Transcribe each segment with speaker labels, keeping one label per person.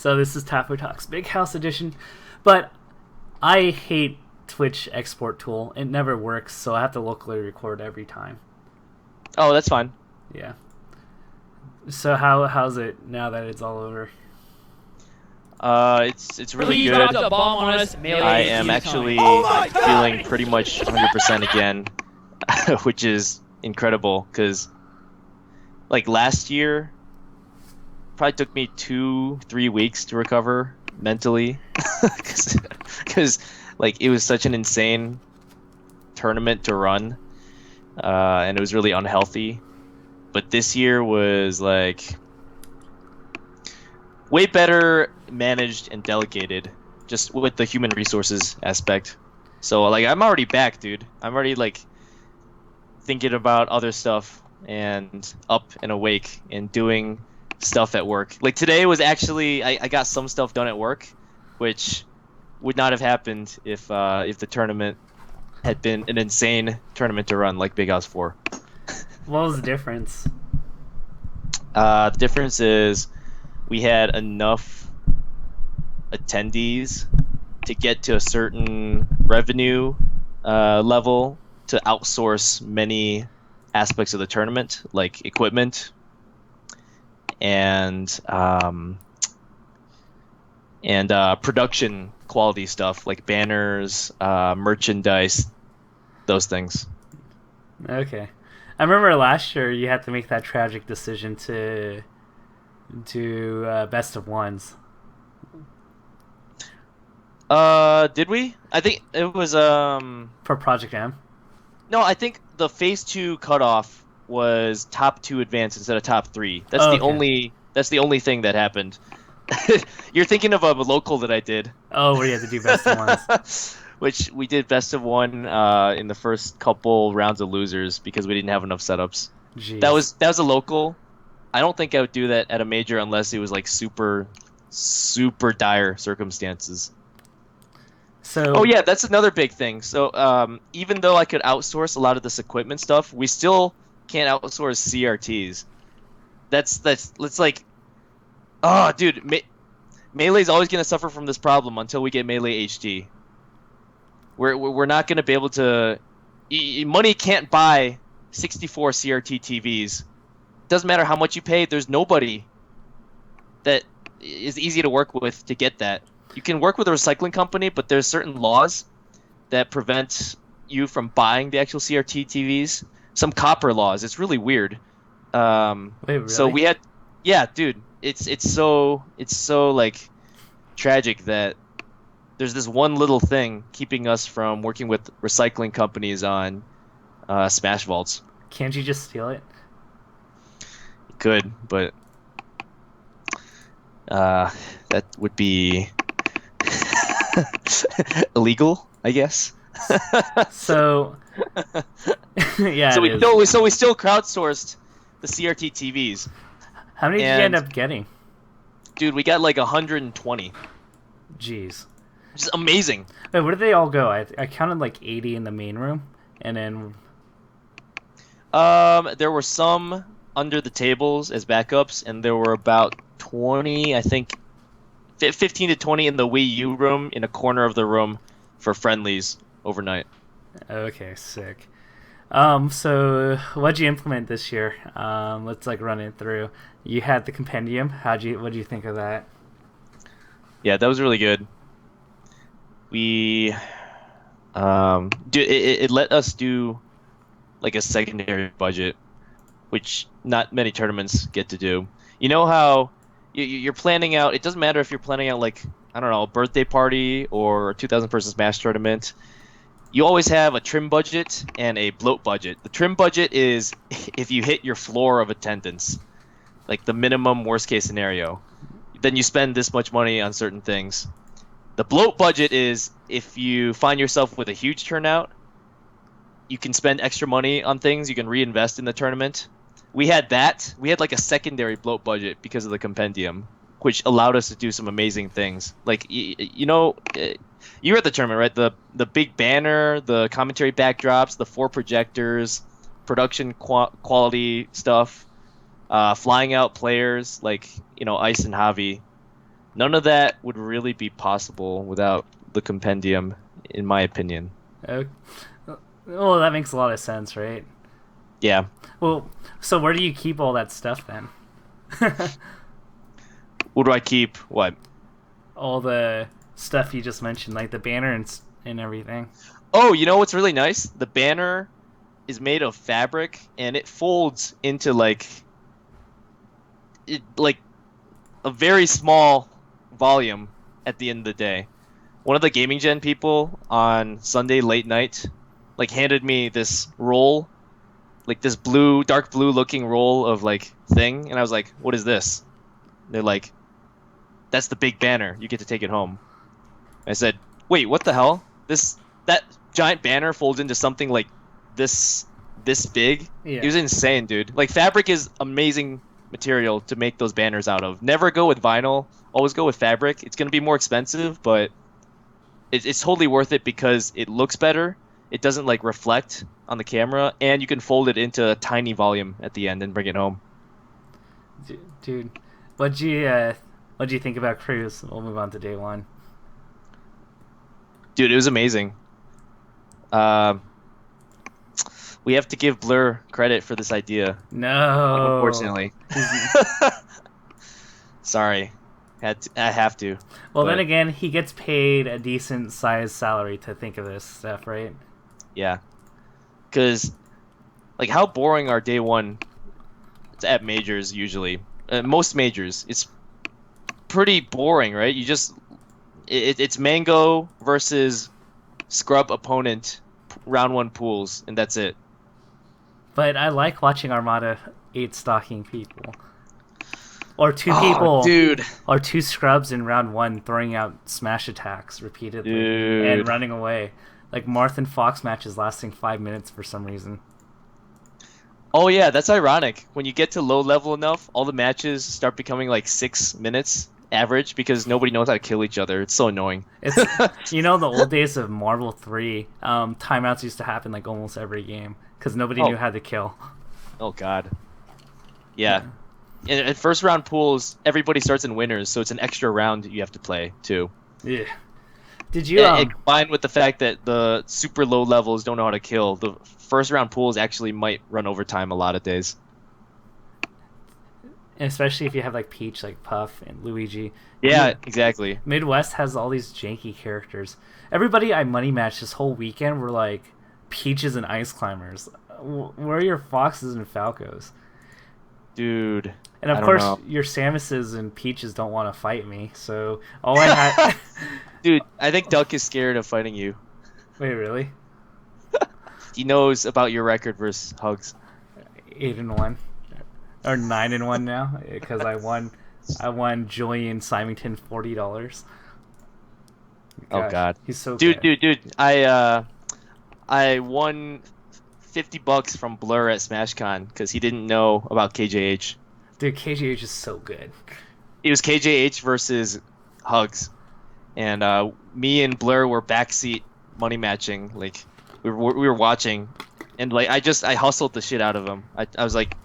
Speaker 1: So this is Tafo Talks Big House Edition, but I hate Twitch export tool. It never works, so I have to locally record every time.
Speaker 2: Oh, that's fine.
Speaker 1: Yeah. So how's it now that it's all over?
Speaker 2: It's really good.
Speaker 3: Dropped a bomb on us.
Speaker 2: I am actually feeling pretty much 100% again, which is incredible because, like, last year, probably took me 2-3 weeks to recover mentally, because like it was such an insane tournament to run, and it was really unhealthy. But this year was like way better managed and delegated, just with the human resources aspect. So like I'm already back, dude. I'm already like thinking about other stuff and up and awake and doing stuff at work. Like today was actually I got some stuff done at work, which would not have happened if the tournament had been an insane tournament to run like Big House 4.
Speaker 1: What was the difference?
Speaker 2: The difference is we had enough attendees to get to a certain revenue level to outsource many aspects of the tournament, like equipment and production quality stuff like banners, merchandise, those things.
Speaker 1: Okay. I remember last year you had to make that tragic decision to do best of ones.
Speaker 2: Did we? I think it was
Speaker 1: For Project M?
Speaker 2: No, I think the phase 2 cutoff was top 2 advance instead of top 3. That's the only thing that happened. You're thinking of a local that I did.
Speaker 1: Oh, where you had to do best of ones.
Speaker 2: Which we did best of one in the first couple rounds of losers because we didn't have enough setups.
Speaker 1: Jeez.
Speaker 2: That was a local. I don't think I would do that at a major unless it was like super dire circumstances.
Speaker 1: So.
Speaker 2: Oh yeah, that's another big thing. So even though I could outsource a lot of this equipment stuff, we still can't outsource CRTs. That's like, oh dude, Melee's always gonna suffer from this problem until we get Melee HD. We're not gonna be able to. Money can't buy 64 CRT TVs. Doesn't matter how much you pay. There's nobody that is easy to work with to get that. You can work with a recycling company, but there's certain laws that prevent you from buying the actual CRT TVs. Some copper laws. It's really weird.
Speaker 1: Wait, really?
Speaker 2: So we had, yeah, dude. It's so like tragic that there's this one little thing keeping us from working with recycling companies on Smash Vaults.
Speaker 1: Can't you just steal it?
Speaker 2: Could, but that would be illegal, I guess.
Speaker 1: So yeah.
Speaker 2: So we still crowdsourced the CRT TVs.
Speaker 1: How many did you end up getting?
Speaker 2: Dude, we got like 120.
Speaker 1: Jeez.
Speaker 2: Which is amazing.
Speaker 1: Wait, where did they all go? I counted like 80 in the main room, and then
Speaker 2: there were some under the tables as backups, and there were about 20, I think, 15 to 20 in the Wii U room in a corner of the room for friendlies overnight.
Speaker 1: Okay, sick. So what'd you implement this year? Let's like run it through. You had the compendium. What do you think of that?
Speaker 2: Yeah, that was really good. We it let us do like a secondary budget, which not many tournaments get to do. You know how you're planning out, it doesn't matter if you're planning out like, I don't know, a birthday party or a 2,000 person Smash tournament. You always have a trim budget and a bloat budget. The trim budget is if you hit your floor of attendance, like the minimum worst case scenario. Then you spend this much money on certain things. The bloat budget is if you find yourself with a huge turnout, you can spend extra money on things you can reinvest in the tournament. We had that. We had like a secondary bloat budget because of the compendium, which allowed us to do some amazing things. Like, you know, you were at the tournament, right? The big banner, the commentary backdrops, the 4 projectors, production quality stuff, flying out players like, you know, Ice and Javi. None of that would really be possible without the compendium, in my opinion.
Speaker 1: Uh, well, that makes a lot of sense, right?
Speaker 2: Yeah.
Speaker 1: Well, so where do you keep all that stuff then?
Speaker 2: What do I keep? What?
Speaker 1: All the stuff you just mentioned, like the banner and everything.
Speaker 2: Oh, you know what's really nice? The banner is made of fabric and it folds into like a very small volume at the end of the day. One of the gaming gen people on Sunday late night like handed me this roll, like this blue, dark blue looking roll of like thing, and I was like, "What is this?" And they're like, "That's the big banner. You get to take it home." I said, "Wait, what the hell? That giant banner folds into something like this this big?" It
Speaker 1: Yeah.
Speaker 2: was insane, dude. Like fabric is amazing material to make those banners out of. Never go with vinyl. Always go with fabric. It's gonna be more expensive, but it's totally worth it because it looks better. It doesn't like reflect on the camera, and you can fold it into a tiny volume at the end and bring it home.
Speaker 1: Dude, what'd you think about Cruise? We'll move on to day one.
Speaker 2: Dude, it was amazing. Um, we have to give Blur credit for this idea,
Speaker 1: No.
Speaker 2: unfortunately.
Speaker 1: He's,
Speaker 2: Sorry, I have to,
Speaker 1: well, then
Speaker 2: but
Speaker 1: again, he gets paid a decent sized salary to think of this stuff, right?
Speaker 2: yeah, because like how boring are day one at majors usually? Most majors, it's pretty boring, right? You just it's Mango versus scrub opponent round one pools, and that's it.
Speaker 1: But I like watching Armada 8 stalking people. Or two
Speaker 2: Oh,
Speaker 1: people,
Speaker 2: dude,
Speaker 1: or two scrubs in round one throwing out smash attacks repeatedly and
Speaker 2: dude.
Speaker 1: running away. Like Marth and Fox matches lasting 5 minutes for some reason.
Speaker 2: Oh yeah, that's ironic. When you get to low level enough, all the matches start becoming like 6 minutes average because nobody knows how to kill each other. It's so annoying.
Speaker 1: It's the old days of Marvel 3. Timeouts used to happen like almost every game because nobody knew
Speaker 2: Oh,
Speaker 1: how to kill.
Speaker 2: oh God.
Speaker 1: Yeah.
Speaker 2: Yeah. In first round pools, everybody starts in winners, so it's an extra round you have to play too.
Speaker 1: Yeah. Did you
Speaker 2: And combined with the fact that the super low levels don't know how to kill, the first round pools actually might run overtime a lot of days.
Speaker 1: especially if you have like Peach, like Puff and Luigi.
Speaker 2: Yeah, exactly.
Speaker 1: Midwest has all these janky characters. Everybody I money matched this whole weekend were like Peaches and Ice Climbers. Where are your Foxes and Falcos?
Speaker 2: Dude,
Speaker 1: And
Speaker 2: I
Speaker 1: of
Speaker 2: don't
Speaker 1: course,
Speaker 2: know.
Speaker 1: your Samuses and Peaches don't want to fight me. So all I had.
Speaker 2: Dude, I think Duck is scared of fighting you.
Speaker 1: Wait, really?
Speaker 2: He knows about your record versus Hugs.
Speaker 1: 8-1 or 9-1 now because I won. I won Julian Symington $40.
Speaker 2: Oh
Speaker 1: Gosh,
Speaker 2: God.
Speaker 1: he's so
Speaker 2: Dude,
Speaker 1: good.
Speaker 2: dude, dude. I won $50 from Blur at SmashCon because he didn't know about KJH.
Speaker 1: Dude, KGH is so good.
Speaker 2: It was KJH versus Hugs, and me and Blur were backseat money matching. Like we were watching, and like I hustled the shit out of him. I was like,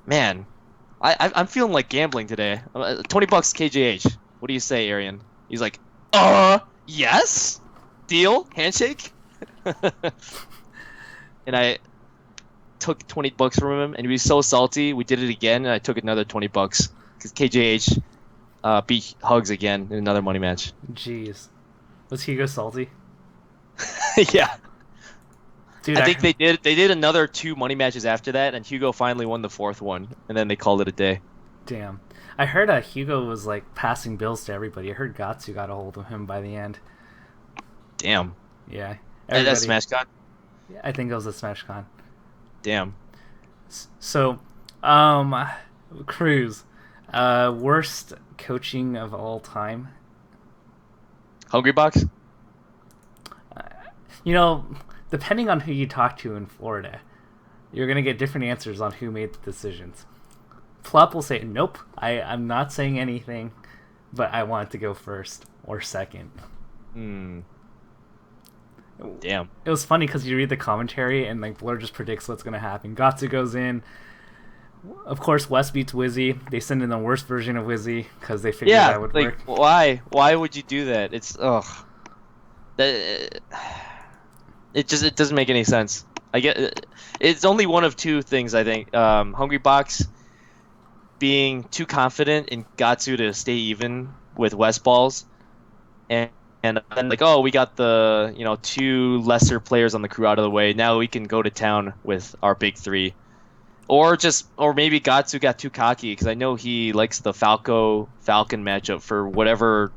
Speaker 2: man, I'm feeling like gambling today. $20 KJH. What do you say, Arian? He's like, yes, deal, handshake. And I took $20 from him, and he was so salty. We did it again, and I took another $20 because KJH beat Hugs again in another money match.
Speaker 1: Jeez, was Hugo salty?
Speaker 2: Yeah,
Speaker 1: Dude,
Speaker 2: I think they did another two money matches after that, and Hugo finally won the fourth one, and then they called it a day.
Speaker 1: damn. I heard Hugo was like passing bills to everybody. I heard Gatsu got a hold of him by the end.
Speaker 2: Damn,
Speaker 1: Yeah,
Speaker 2: and that's
Speaker 1: everybody.
Speaker 2: SmashCon.
Speaker 1: I think it was a SmashCon.
Speaker 2: Damn,
Speaker 1: So, Cruz, worst coaching of all time.
Speaker 2: Hungry Box.
Speaker 1: You know, depending on who you talk to in Florida, you're gonna get different answers on who made the decisions. Plup will say, "Nope, I'm not saying anything, but I want to go first or second."
Speaker 2: Hmm. Damn.
Speaker 1: It was funny because you read the commentary and like Blur just predicts what's gonna happen. Gatsu goes in, Of course, West beats Wizzy. They send in the worst version of Wizzy because they figured
Speaker 2: Yeah,
Speaker 1: that would
Speaker 2: like
Speaker 1: work.
Speaker 2: why? Why would you do that? It's ugh. That it doesn't make any sense. I get it's only one of two things I think. Hungry Box being too confident in Gatsu to stay even with West balls, and and then like oh we got the two lesser players on the crew out of the way. Now we can go to town with our big three. Or maybe Gatsu got too cocky because I know he likes the Falco Falcon matchup for whatever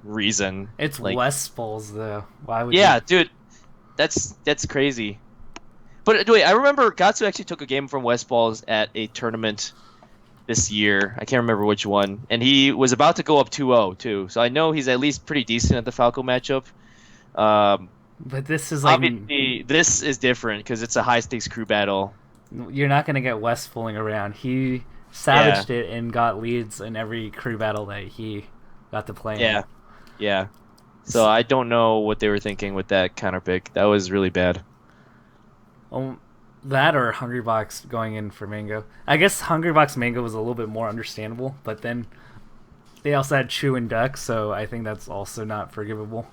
Speaker 2: reason.
Speaker 1: It's
Speaker 2: Like,
Speaker 1: West balls though. Why would you?
Speaker 2: yeah, dude, that's crazy. But wait, I remember Gatsu actually took a game from West Balls at a tournament this year. I can't remember which one, and he was about to go up 2-0 too. So I know he's at least pretty decent at the Falco matchup. Um,
Speaker 1: But this is like
Speaker 2: Obviously, this is different because it's a high stakes crew battle.
Speaker 1: you're not gonna get West fooling around. He savaged it and got leads in every crew battle that he got to play in.
Speaker 2: Yeah, yeah. So I don't know what they were thinking with that counter pick. That was really bad.
Speaker 1: That or Hungry Box going in for Mango. I guess Hungry Box Mango was a little bit more understandable, but then they also had Chew and Duck, so I think that's also not forgivable.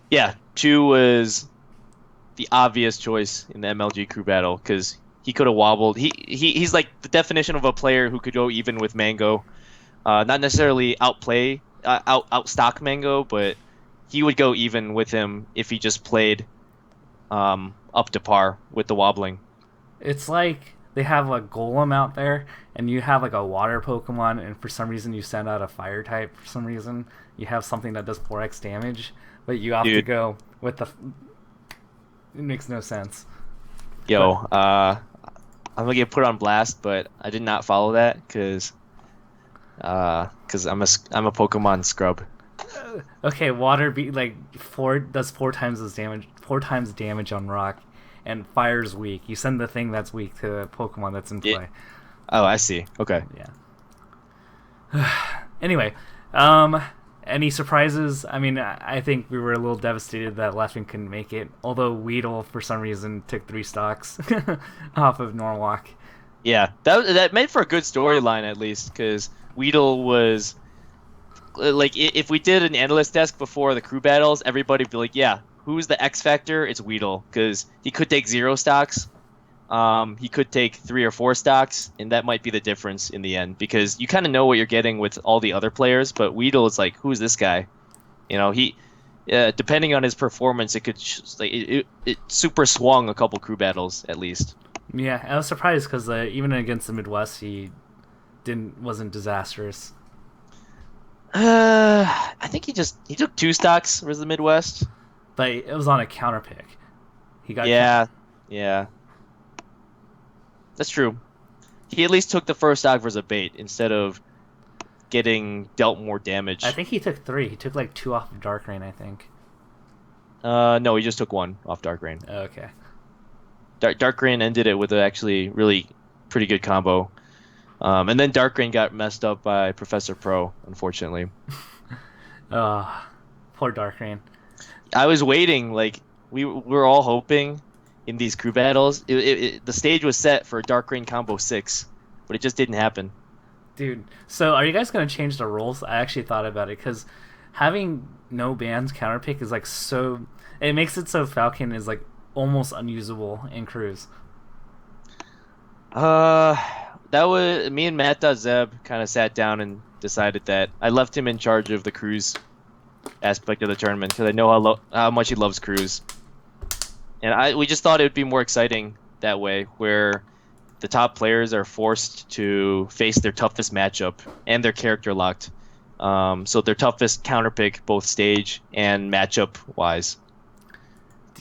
Speaker 2: Yeah, Chu was the obvious choice in the MLG crew battle because he could have wobbled. He's like the definition of a player who could go even with Mango. Not necessarily outstock Mango, but he would go even with him if he just played up to par with the wobbling.
Speaker 1: It's like they have a Golem out there, and you have like a water Pokemon, and for some reason you send out a fire type. For some reason, you have something that does 4x damage, but you have to go with the. It makes no sense.
Speaker 2: Yo, I'm gonna get put on blast, but I did not follow that because I'm a Pokemon scrub.
Speaker 1: Okay, water does 4 times damage on rock, and fire's weak. You send the thing that's weak to the Pokemon that's in play.
Speaker 2: Oh, I see. Okay.
Speaker 1: Yeah. Anyway, any surprises? I mean, I think we were a little devastated that Leffen couldn't make it, although Weedle, for some reason, took 3 stocks off of Norwalk.
Speaker 2: Yeah, that made for a good storyline at least, because Weedle was like, if we did an analyst desk before the crew battles, everybody would be like, yeah, who's the X factor? It's Weedle, because he could take 0 stocks, he could take 3 or 4 stocks, and that might be the difference in the end, because you kind of know what you're getting with all the other players, but Weedle is like, who's this guy? He depending on his performance, it could it super swung a couple crew battles at least.
Speaker 1: Yeah, I was surprised because even against the Midwest, he wasn't disastrous.
Speaker 2: I think he took 2 stocks versus the Midwest,
Speaker 1: but it was on a counter pick. He got
Speaker 2: yeah, that's true. He at least took the first stock versus a bait instead of getting dealt more damage.
Speaker 1: I think he took 3. He took like 2 off of Dark Rain, I think.
Speaker 2: No, he just took 1 off Dark Rain.
Speaker 1: Okay.
Speaker 2: Dark Rain ended it with a actually really pretty good combo. And then Dark Rain got messed up by Professor Pro, unfortunately.
Speaker 1: Poor Dark Rain.
Speaker 2: I was waiting, like, we were all hoping in these crew battles. The stage was set for Dark Rain combo 6, but it just didn't happen.
Speaker 1: Dude, so are you guys going to change the rules? I actually thought about it, because having no bans counterpick is like so... It makes it so Falcon is like almost unusable in crews.
Speaker 2: That was me and Matt.Zeb kind of sat down and decided that I left him in charge of the cruise aspect of the tournament because I know how much he loves cruise, and we just thought it would be more exciting that way, where the top players are forced to face their toughest matchup and their character locked, so their toughest counterpick both stage and matchup wise.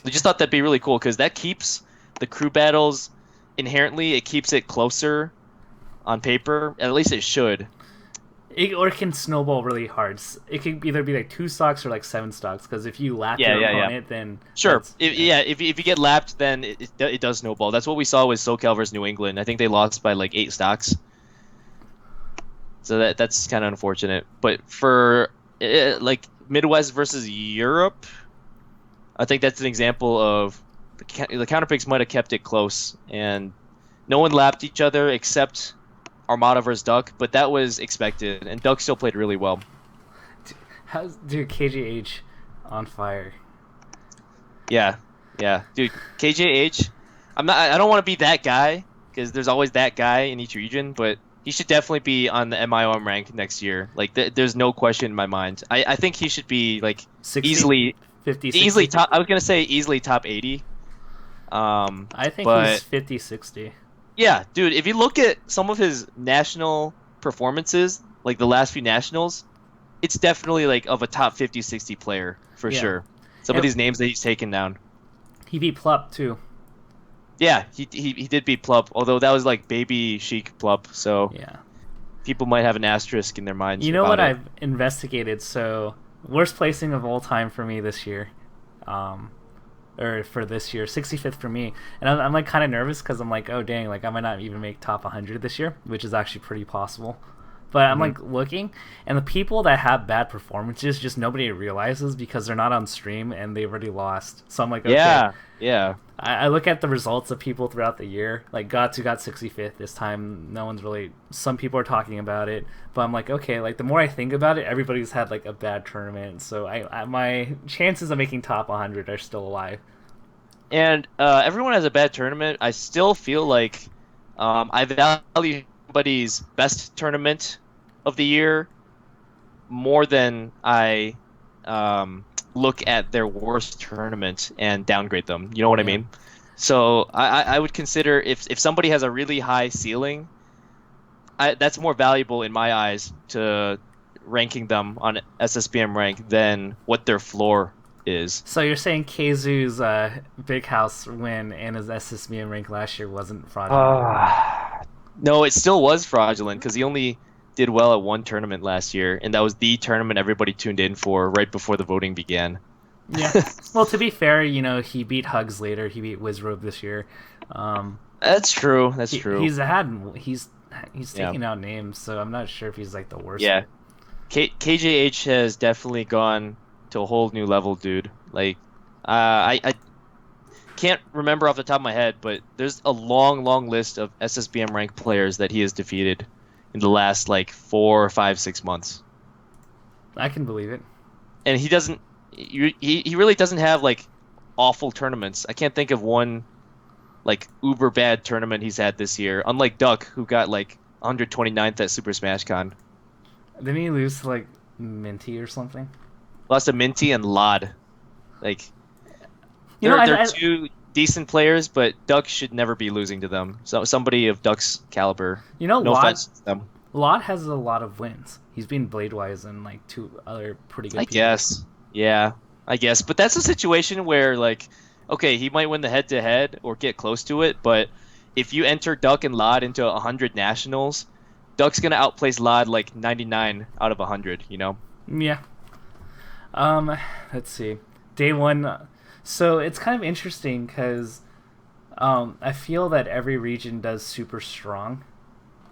Speaker 2: We just thought that'd be really cool because that keeps the crew battles inherently. It keeps it closer on paper, at least it should.
Speaker 1: Or it can snowball really hard. It can either be like 2 stocks or like 7 stocks, because if you lap your opponent, then...
Speaker 2: Sure. If you get lapped, then it does snowball. That's what we saw with SoCal versus New England. I think they lost by like 8 stocks. So that's kind of unfortunate. But for like Midwest versus Europe, I think that's an example of the counterpicks might have kept it close and No one lapped each other except Armada versus Duck, but that was expected, and Duck still played really well.
Speaker 1: How's dude KJH on fire?
Speaker 2: Yeah, yeah, dude. KJH, I don't want to be that guy because there's always that guy in each region, but he should definitely be on the MIOM rank next year. Like, there's no question in my mind. I think he should be like
Speaker 1: 60,
Speaker 2: easily,
Speaker 1: 50,
Speaker 2: easily
Speaker 1: 60?
Speaker 2: top. I was gonna say easily top 80.
Speaker 1: I think he's
Speaker 2: But
Speaker 1: 50, 60.
Speaker 2: yeah, dude, if you look at some of his national performances, like the last few nationals, it's definitely like of a top 50, 60 player for
Speaker 1: Yeah.
Speaker 2: sure. Some of these names that he's taken down.
Speaker 1: He beat Plup too.
Speaker 2: Yeah, he did beat Plup, although that was like baby chic Plup, so
Speaker 1: Yeah.
Speaker 2: people might have an asterisk in their minds.
Speaker 1: You know what
Speaker 2: about it.
Speaker 1: I've investigated? So worst placing of all time for me this year, or for this year, 65th for me, and I'm like kind of nervous because I'm like, oh dang, like I might not even make top 100 this year, which is actually pretty possible. But I'm like looking, and the people that have bad performances, just nobody realizes because they're not on stream and they've already lost. So I'm like, okay.
Speaker 2: Yeah.
Speaker 1: I look at the results of people throughout the year. Like Gatsu got 65th this time. No one's really. Some people are talking about it, but I'm like, okay. Like the more I think about it, everybody's had like a bad tournament. So my chances of making top 100 are still alive.
Speaker 2: And everyone has a bad tournament. I still feel like I value somebody's best tournament of the year more than I look at their worst tournament and downgrade them. You know what I mean? So I would consider if somebody has a really high ceiling, that's more valuable in my eyes to ranking them on SSBM rank than what their floor is.
Speaker 1: So you're saying Keizu's Big House win and his SSBM rank last year wasn't fraudulent?
Speaker 2: No, it still was fraudulent because he only did well at one tournament last year, and that was the tournament everybody tuned in for right before the voting began.
Speaker 1: Yeah. Well, to be fair, you know, he beat Hugs later. He beat Wizrobe this year.
Speaker 2: That's true. That's true.
Speaker 1: He's taking out names, so I'm not sure if he's like the worst.
Speaker 2: Yeah. KJH has definitely gone to a whole new level, dude. Like, I can't remember off the top of my head, but there's a long list of SSBM ranked players that he has defeated in the last like 4, 5, 6 months.
Speaker 1: I can believe it.
Speaker 2: And he doesn't. He really doesn't have like awful tournaments. I can't think of one like uber bad tournament he's had this year. Unlike Duck, who got like 129th at Super Smash Con.
Speaker 1: Didn't he lose to like Minty or something?
Speaker 2: Lost to Minty and Lod. Like,
Speaker 1: You know,
Speaker 2: they're two decent players, but Duck should never be losing to them. So somebody of Duck's caliber.
Speaker 1: You know,
Speaker 2: No offense to them.
Speaker 1: Lot has a lot of wins. He's been Bladewise and like two other pretty good people.
Speaker 2: Guess. Yeah, I guess. But that's a situation where, like, okay, he might win the head-to-head or get close to it, but if you enter Duck and Lod into 100 nationals, Duck's going to outplace Lod like 99 out of 100, you know?
Speaker 1: Yeah. Let's see. Day one. So it's kind of interesting because I feel that every region does super strong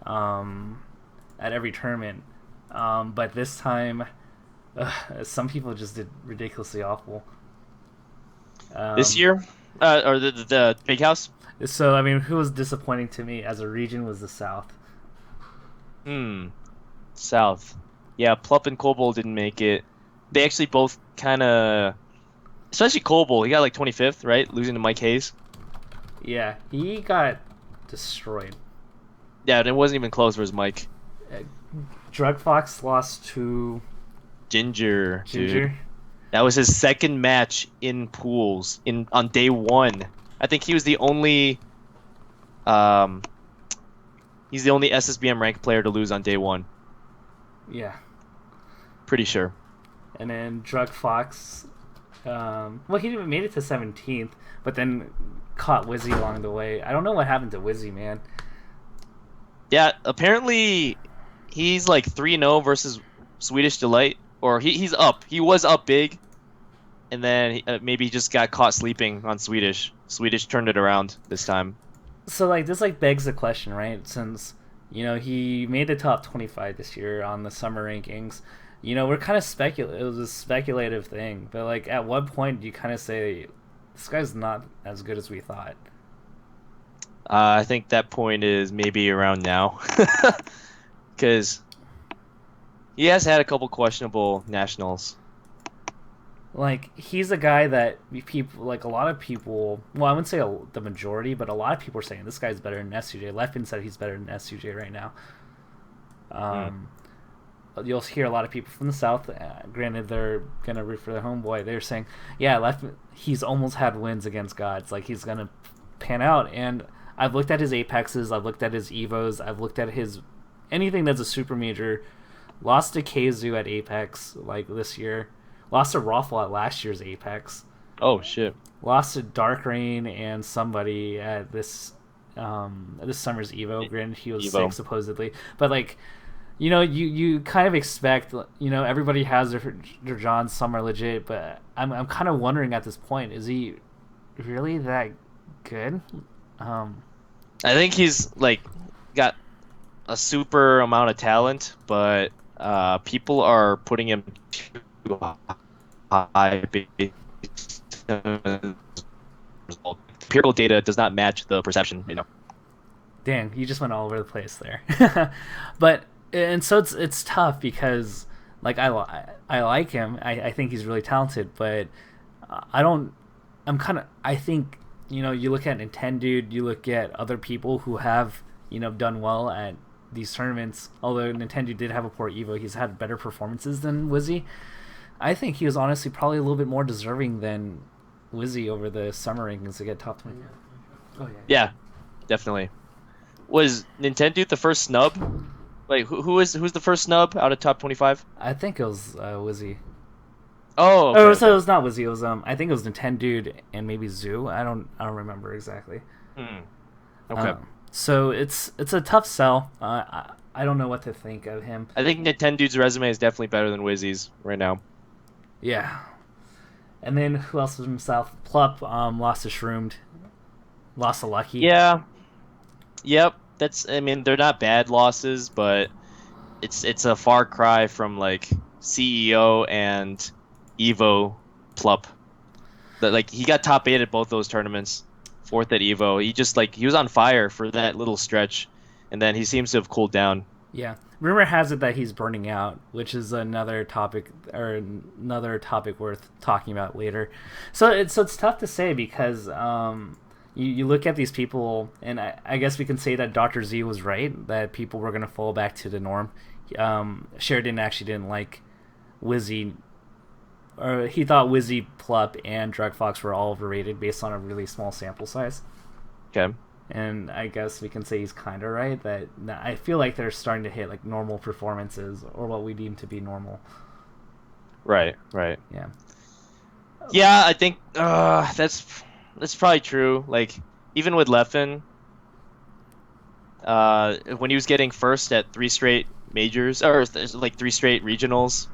Speaker 1: at every tournament. But this time, some people just did ridiculously awful.
Speaker 2: This year? Or the Big House?
Speaker 1: So, I mean, who was disappointing to me as a region was the South.
Speaker 2: South. Yeah, Plup and Kobold didn't make it. They actually both kind of... Especially Kobold, he got like 25th, right? Losing to Mike Hayes.
Speaker 1: Yeah, he got destroyed.
Speaker 2: Yeah, and it wasn't even close versus Mike.
Speaker 1: Drug Fox lost to...
Speaker 2: Ginger. Dude. That was his second match in pools on day one. I think he was the only... he's the only SSBM ranked player to lose on day one.
Speaker 1: Yeah.
Speaker 2: Pretty sure.
Speaker 1: And then Drug Fox... well, he didn't made it to 17th, but then caught Wizzy along the way. I don't know what happened to Wizzy, man.
Speaker 2: Yeah, apparently he's like 3-0 versus Swedish Delight. Or he's up. He was up big. And then maybe he just got caught sleeping on Swedish. Swedish turned it around this time.
Speaker 1: So, like, this, like, begs the question, right? Since, you know, he made the top 25 this year on the summer rankings. You know, we're kind of it was a speculative thing. But, like, at what point do you kind of say, this guy's not as good as we thought?
Speaker 2: I think that point is maybe around now, because he has had a couple questionable nationals.
Speaker 1: Like he's a guy that people like a lot of people. Well, I wouldn't say the majority, but a lot of people are saying this guy's better than SUJ. Leffen said he's better than SUJ right now.
Speaker 2: Hmm.
Speaker 1: Um, you'll hear a lot of people from the south. Granted, they're gonna root for their homeboy. They're saying, yeah, he's almost had wins against gods. Like he's gonna pan out. And I've looked at his apexes. I've looked at his evos. I've looked at his anything that's a super major. Lost to Keizu at Apex like this year. Lost to Raffle at last year's Apex.
Speaker 2: Oh shit.
Speaker 1: Lost to Dark Rain and somebody at this summer's Evo. Granted, he was
Speaker 2: Evo.
Speaker 1: sick supposedly, but like, you kind of expect, everybody has their Johns. Some are legit, but I'm kind of wondering at this point, is he really that good?
Speaker 2: I think he's like got a super amount of talent, but people are putting him too high based on result. Empirical data does not match the perception.
Speaker 1: Dan, you just went all over the place there. But and so it's tough because like I like him. I think he's really talented, but I don't. I think you look at Nintendo, you look at other people who have done well at these tournaments. Although Nintendo did have a poor Evo, he's had better performances than Wizzy. I think he was honestly probably a little bit more deserving than Wizzy over the summer rankings to get top 20. Oh yeah.
Speaker 2: Yeah, definitely. Was Nintendo the first snub? Like who's the first snub out of top 25?
Speaker 1: I think it was Wizzy.
Speaker 2: Oh, okay,
Speaker 1: Oh, so
Speaker 2: okay.
Speaker 1: it was not Wizzy. It was I think it was Nintendo and maybe Zoo. I don't remember exactly.
Speaker 2: Hmm. Okay.
Speaker 1: So it's a tough sell. I don't know what to think of him.
Speaker 2: I think Nintendo's resume is definitely better than Wizzy's right now.
Speaker 1: Yeah. And then who else was from South? Plup lost to Shroomed. Lost to Lucky.
Speaker 2: Yeah. Yep. I mean, they're not bad losses, but it's a far cry from like CEO and Evo Plup. That like he got top 8 at both those tournaments, 4th at Evo. He was on fire for that little stretch, and then he seems to have cooled down.
Speaker 1: Yeah. Rumor has it that he's burning out, which is another topic worth talking about later. So it's tough to say because you look at these people, and I guess we can say that Dr. Z was right, that people were going to fall back to the norm. Sheridan actually didn't like Wizzy, or he thought Wizzy, Plup, and Drug Fox were all overrated based on a really small sample size.
Speaker 2: Okay.
Speaker 1: And I guess we can say he's kind of right, that I feel like they're starting to hit like normal performances, or what we deem to be normal.
Speaker 2: Right.
Speaker 1: Yeah.
Speaker 2: Yeah, I think that's probably true. Like even with Leffen, when he was getting first at 3 straight majors or like 3 straight regionals,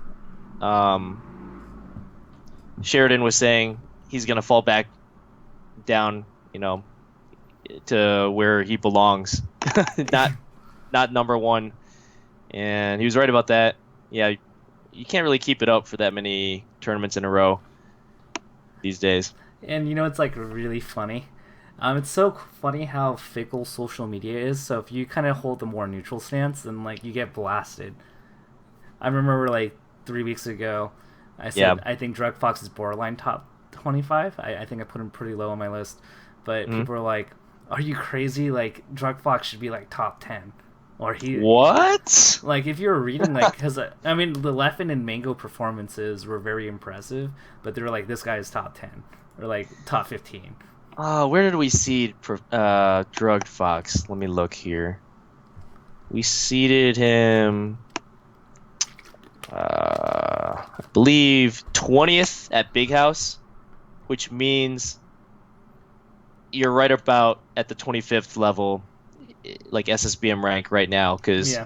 Speaker 2: Sheridan was saying he's gonna fall back down, to where he belongs, not number one, and he was right about that. Yeah, you can't really keep it up for that many tournaments in a row these days.
Speaker 1: And it's like really funny. It's so funny how fickle social media is. So if you kind of hold the more neutral stance, then like you get blasted. I remember like 3 weeks ago, I said I think Drug Fox is borderline top 25. I think I put him pretty low on my list, but people are like, "Are you crazy? Like Drug Fox should be like top 10." Or
Speaker 2: What?
Speaker 1: Like if you were reading like, because I mean the Leffen and Mango performances were very impressive, but they were like, this guy is top 10 or like top 15.
Speaker 2: Where did we seed Drug Fox? Let me look here. We seeded him, I believe 20th at Big House, which means you're right about at the 25th level, like SSBM rank right now, because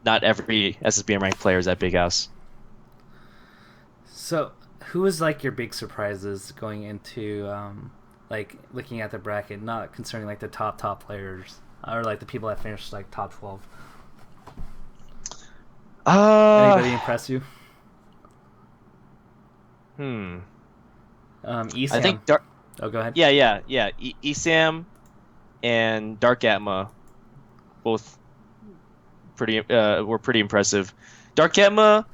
Speaker 2: not every SSBM rank player is at Big House.
Speaker 1: So who is like your big surprises going into like looking at the bracket, not concerning like the top players or like the people that finished like top 12? Anybody impress you?
Speaker 2: I
Speaker 1: Esam.
Speaker 2: think
Speaker 1: Oh, go ahead.
Speaker 2: Yeah. Esam and Dark Atma both were pretty impressive. Dark Atma,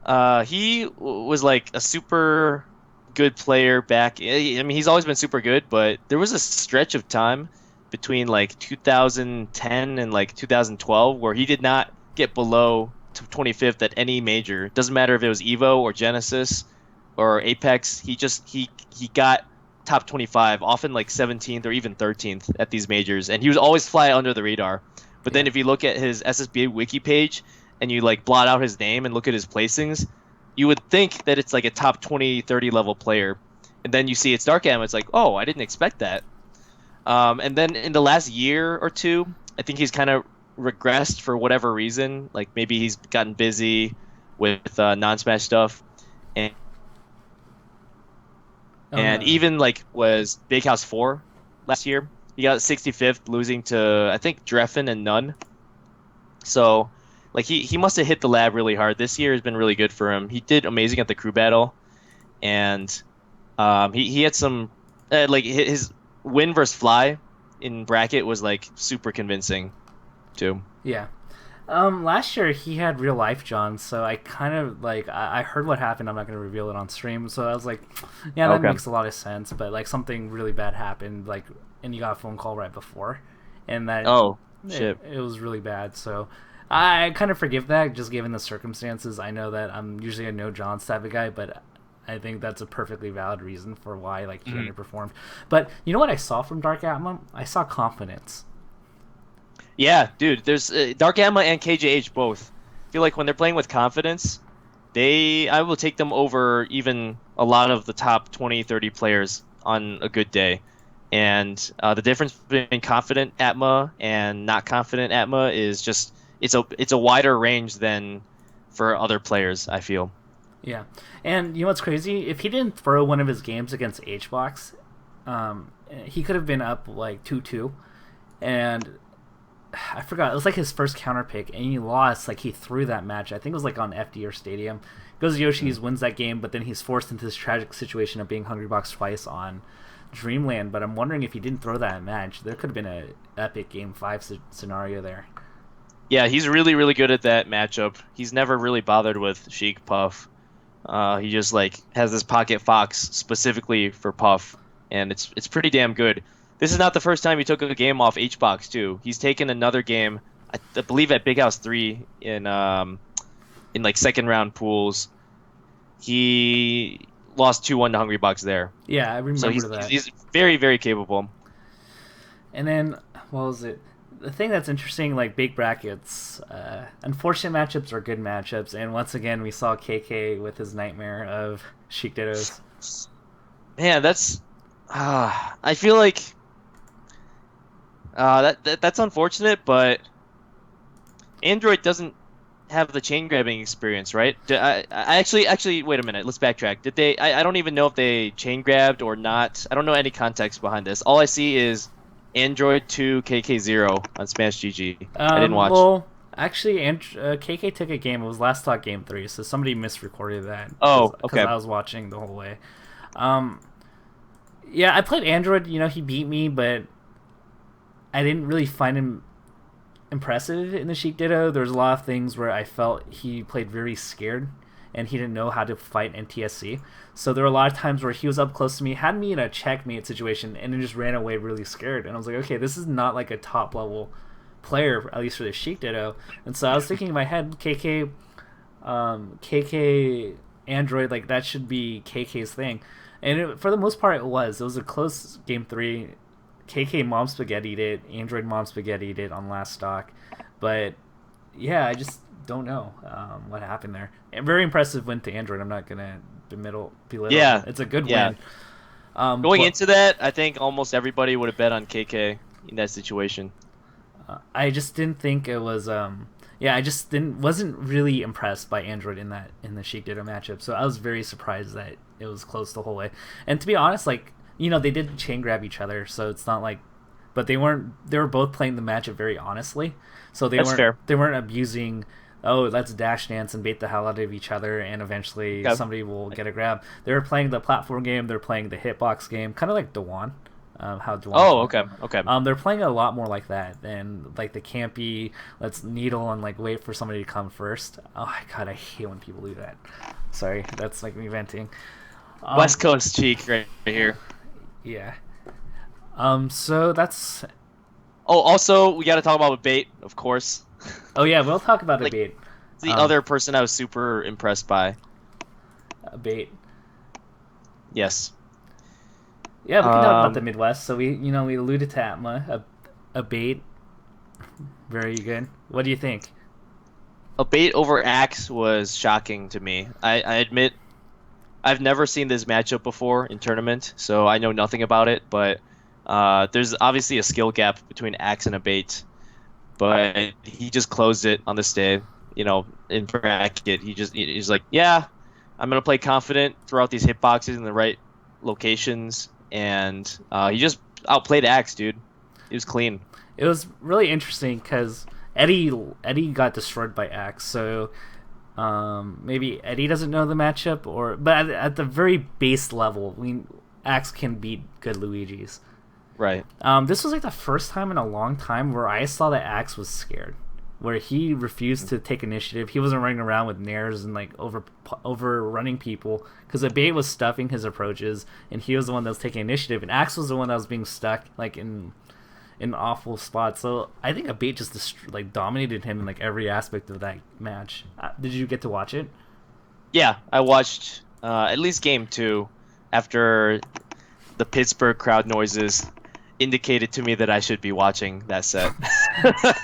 Speaker 2: was like a super good player back. I mean, he's always been super good, but there was a stretch of time between like 2010 and like 2012 where he did not get below 25th at any major. Doesn't matter if it was Evo or Genesis or Apex. He got top 25, often like 17th or even 13th at these majors, and he was always fly under the radar. But then
Speaker 1: Yeah.
Speaker 2: if you look at his SSBA wiki page and you like blot out his name and look at his placings, you would think that it's like a top 20, 30 level player. And then you see it's Dark Am, it's like, oh, I didn't expect that. And then in the last year or two, I think he's kind of regressed for whatever reason. Like maybe he's gotten busy with non-smash stuff, and
Speaker 1: Oh
Speaker 2: and
Speaker 1: no.
Speaker 2: even like was Big House 4 last year. He got 65th, losing to I think Dreffen and Nunn. So like he must have hit the lab really hard. This year has been really good for him. He did amazing at the crew battle, and he had some like his win versus Fly in bracket was like super convincing too.
Speaker 1: Yeah. Last year he had real life John, so I kind of like I heard what happened. I'm not going to reveal it on stream, so I was like, yeah, that
Speaker 2: Okay.
Speaker 1: makes a lot of sense. But like something really bad happened, like, and you got a phone call right before, and that
Speaker 2: Oh
Speaker 1: it,
Speaker 2: shit.
Speaker 1: it was really bad. So I kind of forgive that, just given the circumstances. I know that I'm usually a no John type of guy, but I think that's a perfectly valid reason for why like he
Speaker 2: Mhm.
Speaker 1: underperformed. But you know what I saw from Dark Atma? I saw confidence.
Speaker 2: Yeah, dude. There's Dark Gamma and KJH both. I feel like when they're playing with confidence, I will take them over even a lot of the top 20, 30 players on a good day. And the difference between confident Atma and not confident Atma is just it's a wider range than for other players, I feel.
Speaker 1: Yeah, and you know what's crazy? If he didn't throw one of his games against HBox, he could have been up like 2-2, and I forgot, it was like his first counter pick, and he lost. Like he threw that match. I think it was like on FD or Stadium. Goes Yoshi's, wins that game, but then he's forced into this tragic situation of being Hungry Box twice on Dreamland. But I'm wondering if he didn't throw that match, there could have been a epic Game 5 scenario there.
Speaker 2: Yeah, he's really, really good at that matchup. He's never really bothered with Sheik Puff. He just like has this pocket fox specifically for Puff, and it's pretty damn good. This is not the first time he took a game off HBox too. He's taken another game, I believe at Big House 3 in like second round pools. He lost 2-1 to Hungry Box there.
Speaker 1: Yeah, I
Speaker 2: So
Speaker 1: remember that.
Speaker 2: he's very, very capable.
Speaker 1: And then what was it? The thing that's interesting, like big brackets, unfortunate matchups are good matchups, and once again we saw KK with his nightmare of Sheik Dittos.
Speaker 2: Man, that's I feel like that's unfortunate, but Android doesn't have the chain grabbing experience, right? I actually wait a minute. Let's backtrack. Did they? I don't even know if they chain grabbed or not. I don't know any context behind this. All I see is Android 2 KK0 on Smash GG. I didn't watch.
Speaker 1: Well, actually, KK took a game. It was last talk game 3, so somebody misrecorded that
Speaker 2: Oh,
Speaker 1: because
Speaker 2: okay.
Speaker 1: I was watching the whole way. Um, yeah, I played Android. You know, he beat me, but I didn't really find him impressive in the Sheik Ditto. There's a lot of things where I felt he played very scared and he didn't know how to fight NTSC. So there were a lot of times where he was up close to me, had me in a checkmate situation, and then just ran away really scared. And I was like, okay, this is not like a top level player, at least for the Sheik Ditto. And so I was thinking in my head, KK Android, like that should be KK's thing. And for the most part, it was. It was a close game 3. KK mom spaghettied it. Android mom spaghettied it on last stock. But yeah, I just don't know what happened there. A very impressive win to Android. I'm not gonna belittle.
Speaker 2: Yeah,
Speaker 1: It's a good
Speaker 2: yeah.
Speaker 1: win.
Speaker 2: Going
Speaker 1: But
Speaker 2: into that, I think almost everybody would have bet on KK in that situation.
Speaker 1: I just didn't think it was. Yeah, I just wasn't really impressed by Android in the Sheik Ditto matchup. So I was very surprised that it was close the whole way. And to be honest, like, you know, they did chain grab each other, so it's not like, but they weren't. They were both playing the matchup very honestly, so they
Speaker 2: That's
Speaker 1: weren't.
Speaker 2: fair.
Speaker 1: They weren't abusing. Oh, let's dash dance and bait the hell out of each other, and eventually
Speaker 2: Okay.
Speaker 1: somebody will get a grab. They were playing the platform game. They're playing the hitbox game, kind of like Dewan. How Dwan
Speaker 2: Oh,
Speaker 1: play.
Speaker 2: okay.
Speaker 1: They're playing a lot more like that than like the campy let's needle and like wait for somebody to come first. Oh God, I hate when people do that. Sorry, that's like me venting.
Speaker 2: West Coast cheek right here.
Speaker 1: Yeah. So that's.
Speaker 2: Oh, also we got to talk about bait, of course.
Speaker 1: Oh yeah, we'll talk about a
Speaker 2: Like
Speaker 1: bait.
Speaker 2: the other person I was super impressed by.
Speaker 1: A bait.
Speaker 2: Yes.
Speaker 1: Yeah, we can talk about the Midwest. So we alluded to Atma, a bait. Very good. What do you think?
Speaker 2: A bait over Axe was shocking to me. I admit I've never seen this matchup before in tournament, so I know nothing about it. But there's obviously a skill gap between Axe and a bait, but he just closed it on this day. In bracket, he's like, yeah, I'm gonna play confident throughout these hitboxes in the right locations, and he just outplayed Axe, dude. He was clean.
Speaker 1: It was really interesting because Eddie got destroyed by Axe, so maybe Eddie doesn't know the matchup, but at the very base level, Axe can beat good Luigi's.
Speaker 2: Right.
Speaker 1: This was like the first time in a long time where I saw that Axe was scared, where he refused to take initiative. He wasn't running around with nairs and like overrunning people because the bait was stuffing his approaches, and he was the one that was taking initiative, and Axe was the one that was being stuck like in awful spots. So I think a bait just dominated him in like every aspect of that match. Did you get to watch it?
Speaker 2: Yeah, I watched at least game 2 after the Pittsburgh crowd noises indicated to me that I should be watching that set.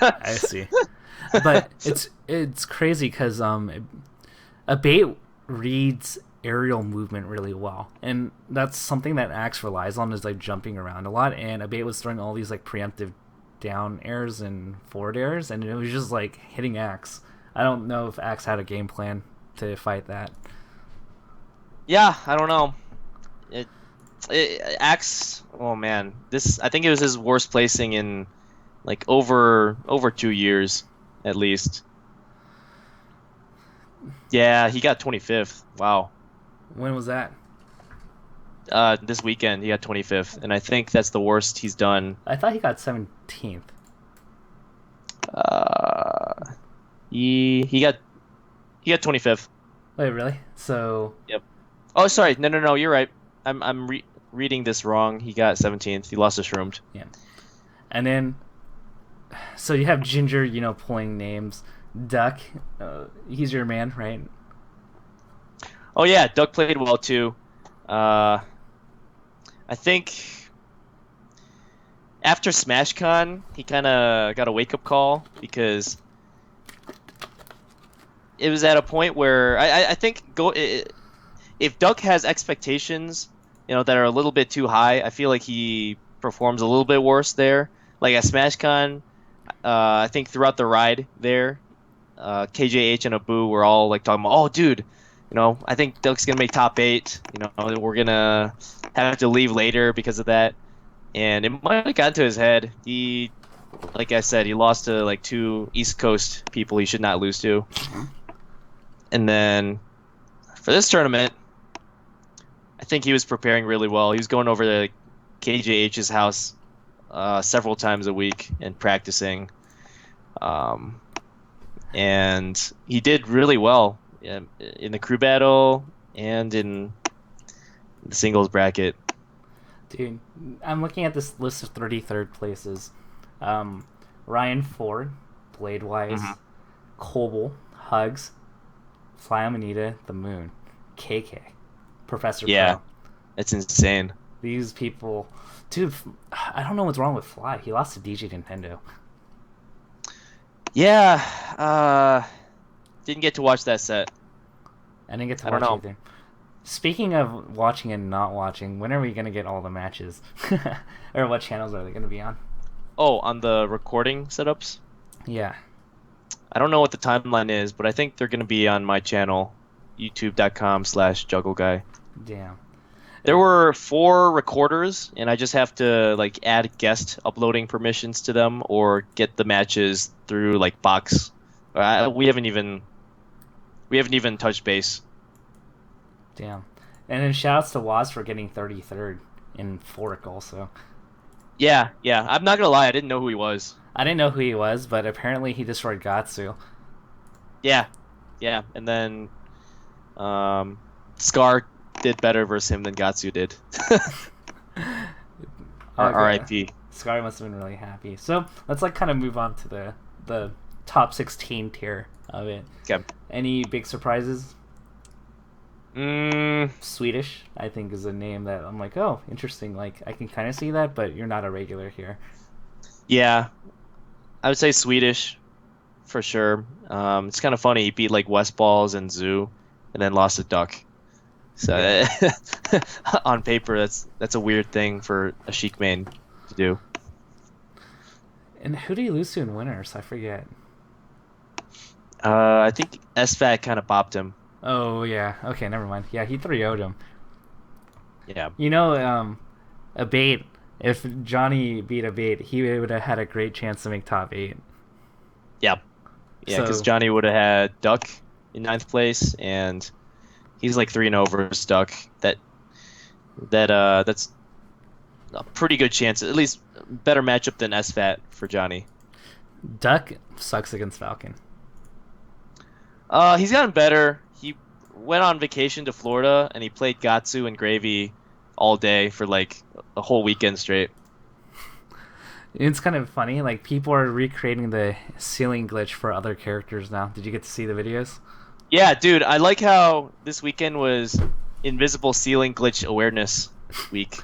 Speaker 1: I see. But it's crazy because a bait reads aerial movement really well, and that's something that Axe relies on, is like jumping around a lot, and a bait was throwing all these like preemptive down airs and forward airs, and it was just like hitting Axe. I don't know if Axe had a game plan to fight that.
Speaker 2: Yeah, I don't know. Axe, oh man, I think it was his worst placing in like over 2 years at least. Yeah, he got 25th. Wow.
Speaker 1: When was that?
Speaker 2: This weekend he got 25th, and I think that's the worst he's done.
Speaker 1: I thought he got 17th.
Speaker 2: He got 25th.
Speaker 1: Wait, really? So.
Speaker 2: Yep. Oh, sorry. No. You're right. I'm reading this wrong. He got 17th. He lost to Shroomed.
Speaker 1: Yeah. And then, so you have Ginger, pulling names. Duck, he's your man, right?
Speaker 2: Oh yeah, Duck played well too. I think after SmashCon, he kind of got a wake-up call because it was at a point where I think if Duck has expectations, that are a little bit too high, I feel like he performs a little bit worse there. Like at SmashCon, I think throughout the ride there, KJH and Abu were all like talking about, oh dude, I think Duck's gonna make top 8. We're gonna have to leave later because of that, and it might have gotten to his head. He, like I said, he lost to like 2 East Coast people he should not lose to, and then for this tournament, I think he was preparing really well. He was going over to KJH's house several times a week and practicing. And he did really well in the crew battle and in the singles bracket.
Speaker 1: Dude, I'm looking at this list of 33rd places. Ryan Ford, Bladewise, Coble, Hugs, Fly Amanita, The Moon, KK, Professor Pro.
Speaker 2: That's insane.
Speaker 1: These people... Dude, I don't know what's wrong with Fly. He lost to DJ Nintendo.
Speaker 2: Yeah, didn't get to watch that set.
Speaker 1: I didn't get to watch either. Speaking of watching and not watching, when are we going to get all the matches? Or what channels are they going to be on?
Speaker 2: Oh, on the recording setups?
Speaker 1: Yeah.
Speaker 2: I don't know what the timeline is, but I think they're going to be on my channel, youtube.com/juggleguy.
Speaker 1: Damn.
Speaker 2: There were 4 recorders, and I just have to like add guest uploading permissions to them or get the matches through like Box. We haven't even touched base.
Speaker 1: Damn. And then shoutouts to Waz for getting 33rd in Fork also.
Speaker 2: Yeah, yeah. I'm not gonna lie, I didn't know who he was.
Speaker 1: I didn't know who he was, but apparently he destroyed Gatsu.
Speaker 2: Yeah, yeah. And then um, Scar did better versus him than Gatsu did.
Speaker 1: Okay.
Speaker 2: R.I.P.
Speaker 1: Scar must have been really happy. So let's like kind of move on to the top 16 tier of it.
Speaker 2: Okay.
Speaker 1: Any big surprises?
Speaker 2: Mm,
Speaker 1: Swedish, I think, is a name that I'm like, oh, interesting. Like I can kind of see that, but you're not a regular here.
Speaker 2: yeah, I would say Swedish for sure. It's kind of funny. He beat like West Balls and Zoo, and then lost to Duck. So
Speaker 1: Yeah.
Speaker 2: on paper, that's a weird thing for a Sheik main to do.
Speaker 1: And who do you lose to in winners? I forget.
Speaker 2: I think SFAT kind of bopped him.
Speaker 1: Oh yeah. Okay, never mind. Yeah, he 3-0'd him.
Speaker 2: Yeah.
Speaker 1: You know, a bait. If Johnny beat a bait, he would have had a great chance to make top 8.
Speaker 2: Yeah. Yeah, because
Speaker 1: So
Speaker 2: Johnny would have had Duck in ninth place, and he's like 3-0 versus Duck. That's a pretty good chance, at least better matchup than SFAT for Johnny.
Speaker 1: Duck sucks against Falcon.
Speaker 2: He's gotten better. He went on vacation to Florida, and he played Gatsu and Gravy all day for like a whole weekend straight.
Speaker 1: It's kind of funny. Like people are recreating the ceiling glitch for other characters now. Did you get to see the videos?
Speaker 2: Yeah, dude, I like how this weekend was Invisible Ceiling Glitch Awareness Week.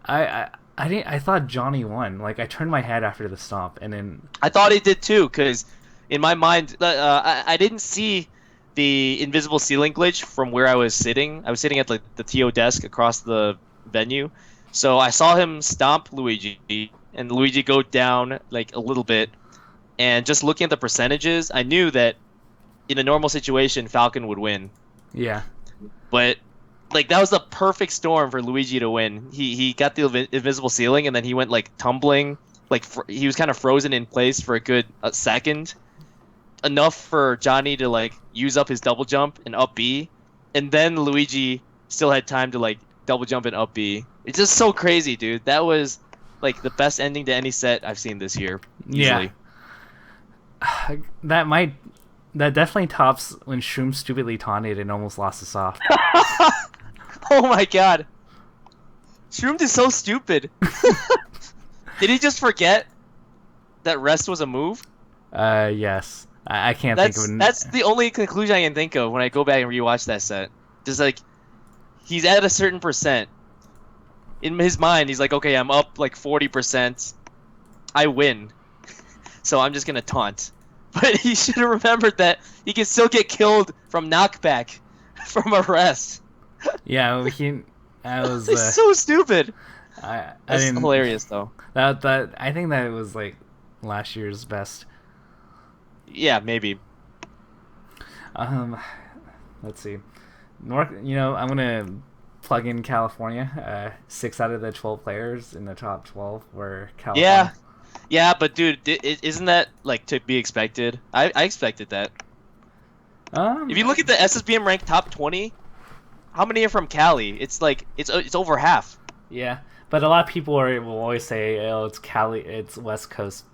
Speaker 1: I didn't. I thought Johnny won. Like I turned my head after the stomp, and then
Speaker 2: I thought he did too, because in my mind, I didn't see the invisible ceiling glitch from where I was sitting. I was sitting at the TO desk across the venue. So I saw him stomp Luigi, and Luigi go down like a little bit. And just looking at the percentages, I knew that in a normal situation, Falcon would win.
Speaker 1: yeah,
Speaker 2: But like that was the perfect storm for Luigi to win. He got the invisible ceiling, and then he went like tumbling, like he was kind of frozen in place for a good second, enough for Johnny to like use up his double jump and up B, and then Luigi still had time to like double jump and up B. It's just so crazy, dude. That was like the best ending to any set I've seen this year. Easily.
Speaker 1: yeah. That definitely tops when Shroom stupidly taunted and almost lost us off.
Speaker 2: Oh my god. Shroom is so stupid. Did he just forget that rest was a move?
Speaker 1: Yes. I can't think of it.
Speaker 2: That's the only conclusion I can think of when I go back and rewatch that set. Just like he's at a certain percent. In his mind, he's like, okay, I'm up like 40%. I win. So I'm just gonna taunt. But he should have remembered that he can still get killed from knockback from a rest.
Speaker 1: Yeah, I was.
Speaker 2: It's so stupid.
Speaker 1: I
Speaker 2: That's
Speaker 1: didn't,
Speaker 2: hilarious though.
Speaker 1: That I think that was like last year's best.
Speaker 2: Yeah, maybe.
Speaker 1: Let's see. North. I'm gonna plug in California. 6 out of the 12 players in the top 12 were California.
Speaker 2: Yeah, but dude, isn't that like to be expected? I expected that. If you look at the SSBM ranked top 20, how many are from Cali? It's like it's over half.
Speaker 1: Yeah, but a lot of people will always say, "Oh, it's Cali, it's West Coast."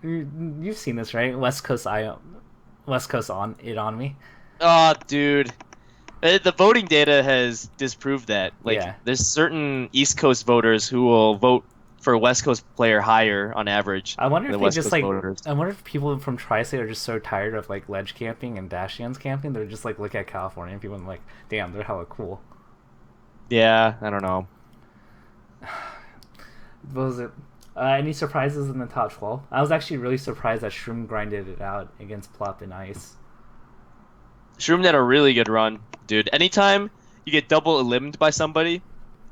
Speaker 1: You've seen this, right? West Coast on me.
Speaker 2: Oh, dude. The voting data has disproved that. Like,
Speaker 1: Yeah.
Speaker 2: there's certain East Coast voters who will vote for a West Coast player higher on average.
Speaker 1: I wonder
Speaker 2: than
Speaker 1: if they
Speaker 2: West
Speaker 1: just
Speaker 2: Coast
Speaker 1: like.
Speaker 2: voters.
Speaker 1: I wonder if people from Tri-State are just so tired of like ledge camping and Dashians camping, they're just like look at California and people and like, damn, they're hella cool.
Speaker 2: Yeah, I don't know.
Speaker 1: What was it? Any surprises in the top 12? I was actually really surprised that Shroom grinded it out against Plop and Ice.
Speaker 2: Shroom had a really good run, dude. Anytime you get double eliminated by somebody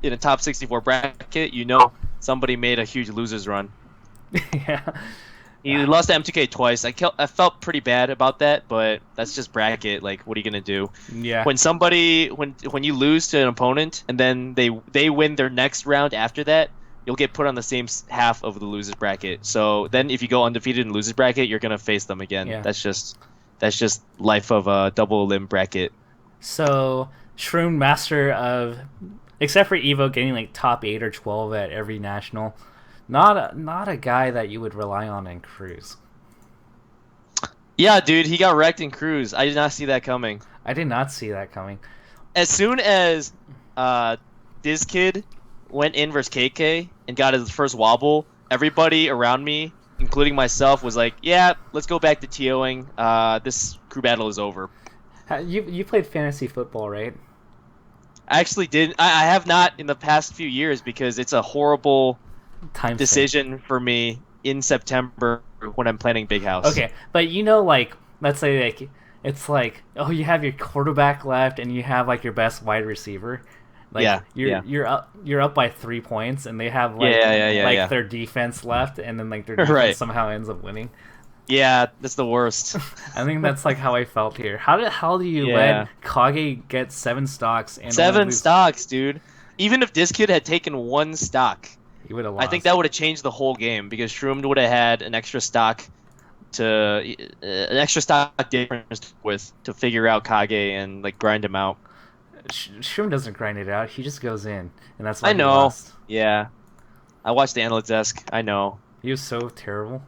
Speaker 2: in a top 64 bracket, you know somebody made a huge losers run.
Speaker 1: Yeah.
Speaker 2: He lost to M2K twice. I felt pretty bad about that, but that's just bracket. Like, what are you gonna do?
Speaker 1: Yeah.
Speaker 2: When you lose to an opponent and then they win their next round after that, you'll get put on the same half of the losers bracket. So then, if you go undefeated in losers bracket, you're gonna face them again.
Speaker 1: Yeah.
Speaker 2: That's just life of a double limb bracket.
Speaker 1: So Shroom, master of Except for Evo getting like top 8 or 12 at every national. Not a guy that you would rely on in Cruise.
Speaker 2: Yeah, dude, he got wrecked in Cruise. I did not see that coming.
Speaker 1: I did not see that coming.
Speaker 2: As soon as this kid went in versus KK and got his first wobble, everybody around me, including myself, was like, yeah, let's go back to TOing. This crew battle is over.
Speaker 1: You played fantasy football, right?
Speaker 2: I actually did. I have not in the past few years because it's a horrible decision for me in September when I'm planning Big House.
Speaker 1: Okay, but like, let's say like it's like, oh, you have your quarterback left and you have like your best wide receiver. Like, you're up by 3 points and they have like their defense left and then like their defense somehow ends up winning.
Speaker 2: Yeah, that's the worst.
Speaker 1: I think that's like how I felt here. How the hell do you let Kage get 7 stocks and
Speaker 2: 7 stocks, dude? Even if this kid had taken 1 stock,
Speaker 1: he would have lost.
Speaker 2: I think that would have changed the whole game because Shroom would have had an extra stock difference to figure out Kage and like grind him out.
Speaker 1: Shroom doesn't grind it out. He just goes in, and that's why
Speaker 2: I know.
Speaker 1: He lost.
Speaker 2: Yeah, I watched the analytics desk. I know.
Speaker 1: He was so terrible.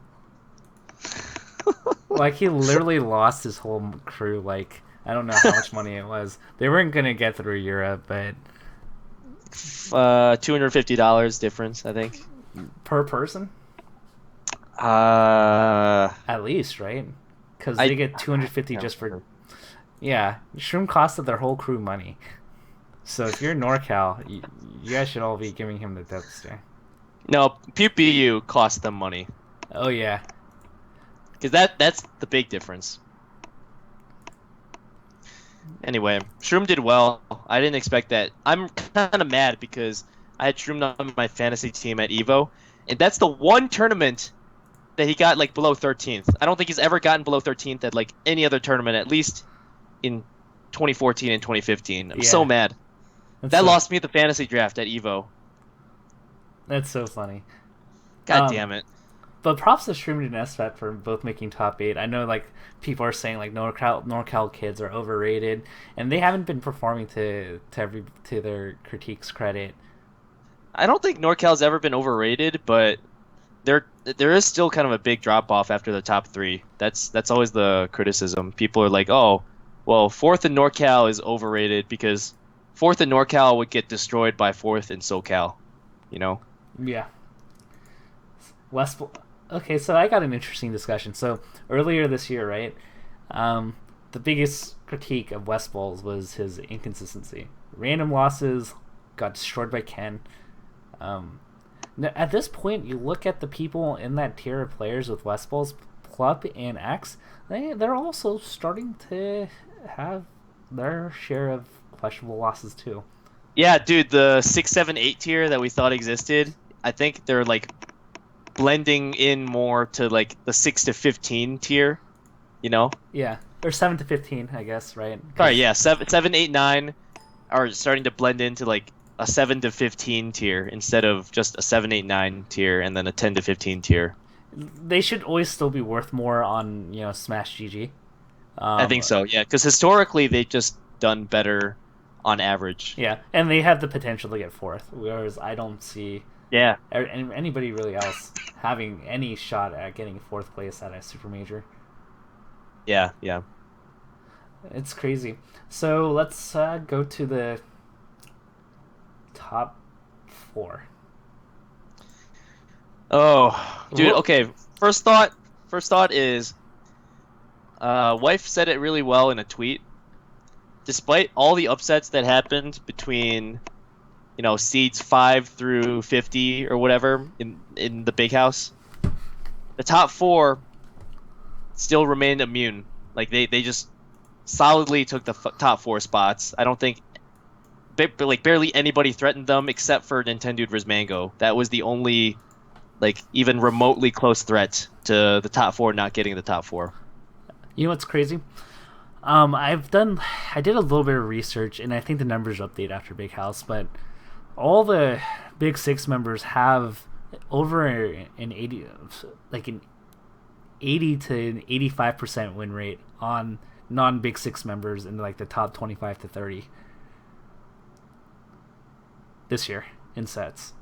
Speaker 1: Like, he literally lost his whole crew. Like, I don't know how much money it was. They weren't gonna get through Europe, but
Speaker 2: $250 difference, I think,
Speaker 1: per person. At least, right? Because they get 250 just for. Yeah, Shroom costed their whole crew money. So if you're NorCal, you guys should all be giving him the death stare.
Speaker 2: No, PPU cost them money.
Speaker 1: Oh yeah.
Speaker 2: Because that's the big difference. Anyway, Shroom did well. I didn't expect that. I'm kind of mad because I had Shroom on my fantasy team at Evo, and that's the one tournament that he got like below 13th. I don't think he's ever gotten below 13th at like any other tournament, at least in 2014 and 2015. I'm so mad. That lost me the fantasy draft at Evo.
Speaker 1: That's so funny.
Speaker 2: God damn it.
Speaker 1: But props to Shroom and SFAT for both making top 8. I know like people are saying like NorCal kids are overrated, and they haven't been performing to their critiques' credit.
Speaker 2: I don't think NorCal's ever been overrated, but there is still kind of a big drop off after the top 3. That's always the criticism. People are like, oh, well, 4th in NorCal is overrated because 4th in NorCal would get destroyed by 4th in SoCal, you know?
Speaker 1: Yeah. Okay, so I got an interesting discussion. So earlier this year, right, the biggest critique of West Bowls was his inconsistency. Random losses, got destroyed by Ken. At this point, you look at the people in that tier of players with West Bowls, Plup and X, they're also starting to have their share of questionable losses too.
Speaker 2: Yeah, dude, the 6, 7, 8 tier that we thought existed, I think they're like blending in more to like the 6 to 15 tier, you know?
Speaker 1: Yeah, or 7 to 15, I guess, right?
Speaker 2: Sorry, yeah, 7, 8, 9 are starting to blend into like a 7 to 15 tier instead of just a 7, 8, 9 tier and then a 10 to 15 tier.
Speaker 1: They should always still be worth more on, Smash GG.
Speaker 2: I think so, yeah, because historically they've just done better on average.
Speaker 1: Yeah, and they have the potential to get 4th, whereas I don't see anybody really else having any shot at getting 4th place at a super major.
Speaker 2: Yeah.
Speaker 1: It's crazy. So let's go to the top 4.
Speaker 2: Oh, dude. Okay. First thought is, wife said it really well in a tweet. Despite all the upsets that happened between, seeds 5 through 50 or whatever in the big house, the top 4 still remained immune. Like they just solidly took the top 4 spots. I don't think barely anybody threatened them except for Nintendo vs Mango. That was the only even remotely close threat to the top 4 not getting the top 4.
Speaker 1: You know what's crazy? I did a little bit of research, and I think the numbers update after Big House, but all the Big 6 members have over an 80 to an 85% win rate on non-Big 6 members in the top 25 to 30. this year in sets.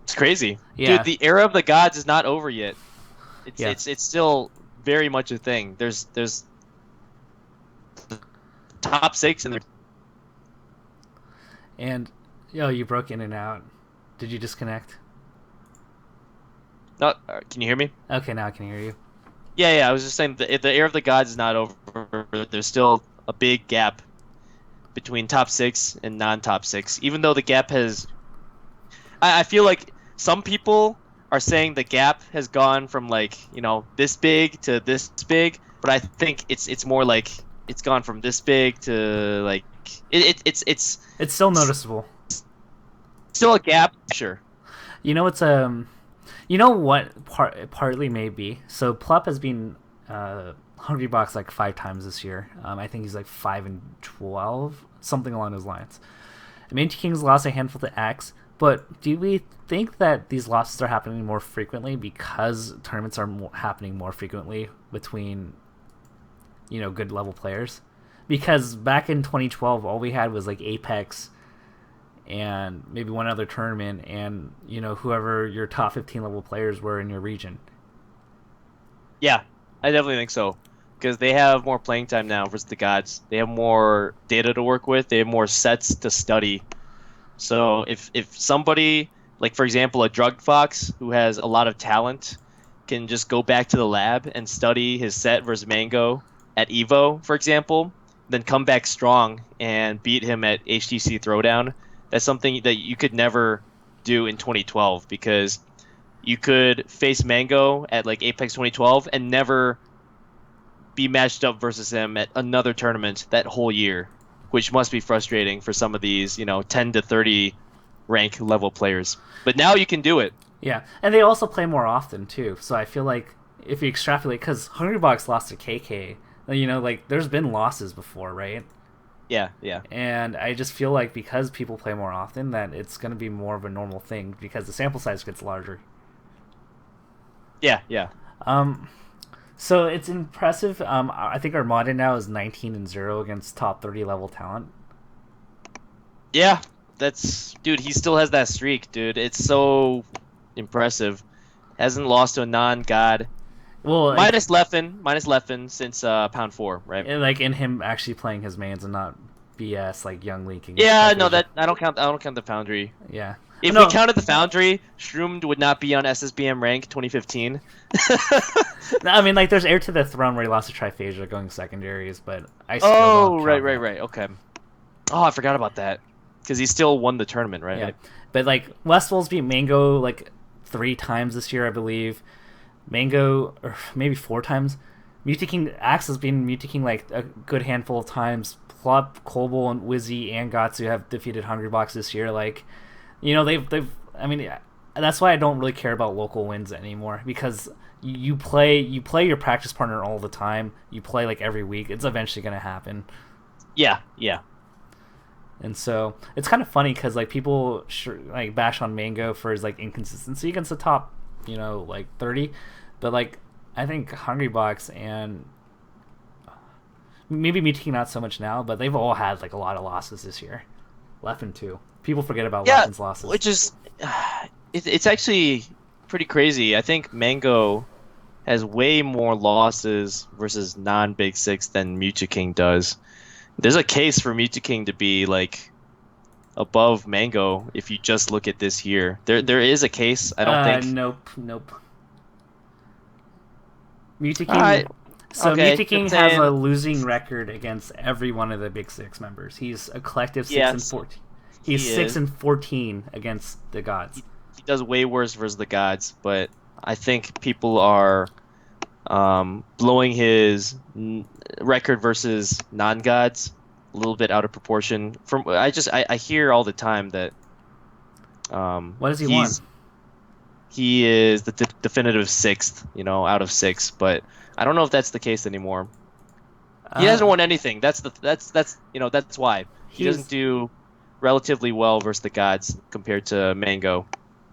Speaker 2: It's crazy.
Speaker 1: Yeah.
Speaker 2: Dude, the era of the gods is not over yet.
Speaker 1: Yeah.
Speaker 2: It's still very much a thing. There's the top 6 and
Speaker 1: And you broke in and out. Did you disconnect?
Speaker 2: no, can you hear me?
Speaker 1: Okay, now I can hear you.
Speaker 2: Yeah, I was just saying the era of the gods is not over. There's still a big gap between top 6 and non-top 6. Even though the gap has I feel like some people are saying the gap has gone from like, this big to this big, but I think it's more like it's gone from this big to like it's
Speaker 1: still noticeable.
Speaker 2: Still a gap, sure.
Speaker 1: What partly may be. So Plup has been Hungrybox like 5 times this year. I think he's like 5-12, something along those lines. Minty King's lost a handful to X, but do we think that these losses are happening more frequently because tournaments are happening more frequently between good level players? Because back in 2012, all we had was like Apex and maybe one other tournament, and whoever your top 15 level players were in your region.
Speaker 2: Yeah, I definitely think so, because they have more playing time now versus the gods. They have more data to work with. They have more sets to study. So if somebody, like for example a Drug Fox who has a lot of talent, can just go back to the lab and study his set versus Mango at Evo, for example, then come back strong and beat him at HTC Throwdown, that's something that you could never do in 2012, because you could face Mango at like Apex 2012 and never be matched up versus him at another tournament that whole year, which must be frustrating for some of these 10 to 30 rank level players. But now you can do it.
Speaker 1: Yeah, and they also play more often too. So I feel like if you extrapolate, because Hungrybox lost to KK, like there's been losses before, right?
Speaker 2: Yeah.
Speaker 1: And I just feel like because people play more often, that it's going to be more of a normal thing because the sample size gets larger.
Speaker 2: Yeah.
Speaker 1: So it's impressive. I think Armada now is 19-0 against top 30 level talent.
Speaker 2: Yeah, dude, he still has that streak, dude. It's so impressive. Hasn't lost to a non-god.
Speaker 1: Well,
Speaker 2: minus Leffen since Pound 4, right?
Speaker 1: Like in him actually playing his mains and not BS like Young leaking.
Speaker 2: Yeah, no, that I don't count the Foundry.
Speaker 1: Yeah.
Speaker 2: If we counted the Foundry, Shroomed would not be on SSBM rank 2015.
Speaker 1: I mean, like there's Heir to the Throne where he lost to Triphasia going secondaries, but I still don't count
Speaker 2: right. Okay. Oh, I forgot about that, because he still won the tournament, right?
Speaker 1: Yeah. But like Westfall's beat Mango like 3 times this year, I believe. Mango, or maybe 4 times. King Axe has been King like a good handful of times. Plup, Kobel, and Wizzy and Gatsu have defeated Hungrybox this year. Like, they've. I mean, that's why I don't really care about local wins anymore, because you play your practice partner all the time. You play like every week. It's eventually gonna happen.
Speaker 2: Yeah.
Speaker 1: And so it's kind of funny because like people like bash on Mango for his like inconsistency against the top, like 30, but like I think Hungrybox and maybe King not so much now, but they've all had like a lot of losses this year. Leffen too. People forget about Leffen's losses,
Speaker 2: which is it's actually pretty crazy. I think Mango has way more losses versus non-Big Six than King does. There's a case for King to be like above Mango if you just look at this year. There is a case. I don't think.
Speaker 1: Nope. King. King has a losing record against every one of the Big Six members. He's a collective 6-14. He's 6-14 against the gods.
Speaker 2: He does way worse versus the gods, but I think people are blowing his record versus non-gods a little bit out of proportion. I hear all the time that
Speaker 1: what does he want?
Speaker 2: He is the definitive 6th, out of 6, but I don't know if that's the case anymore. He hasn't won anything. That's why he doesn't do relatively well versus the gods compared to Mango.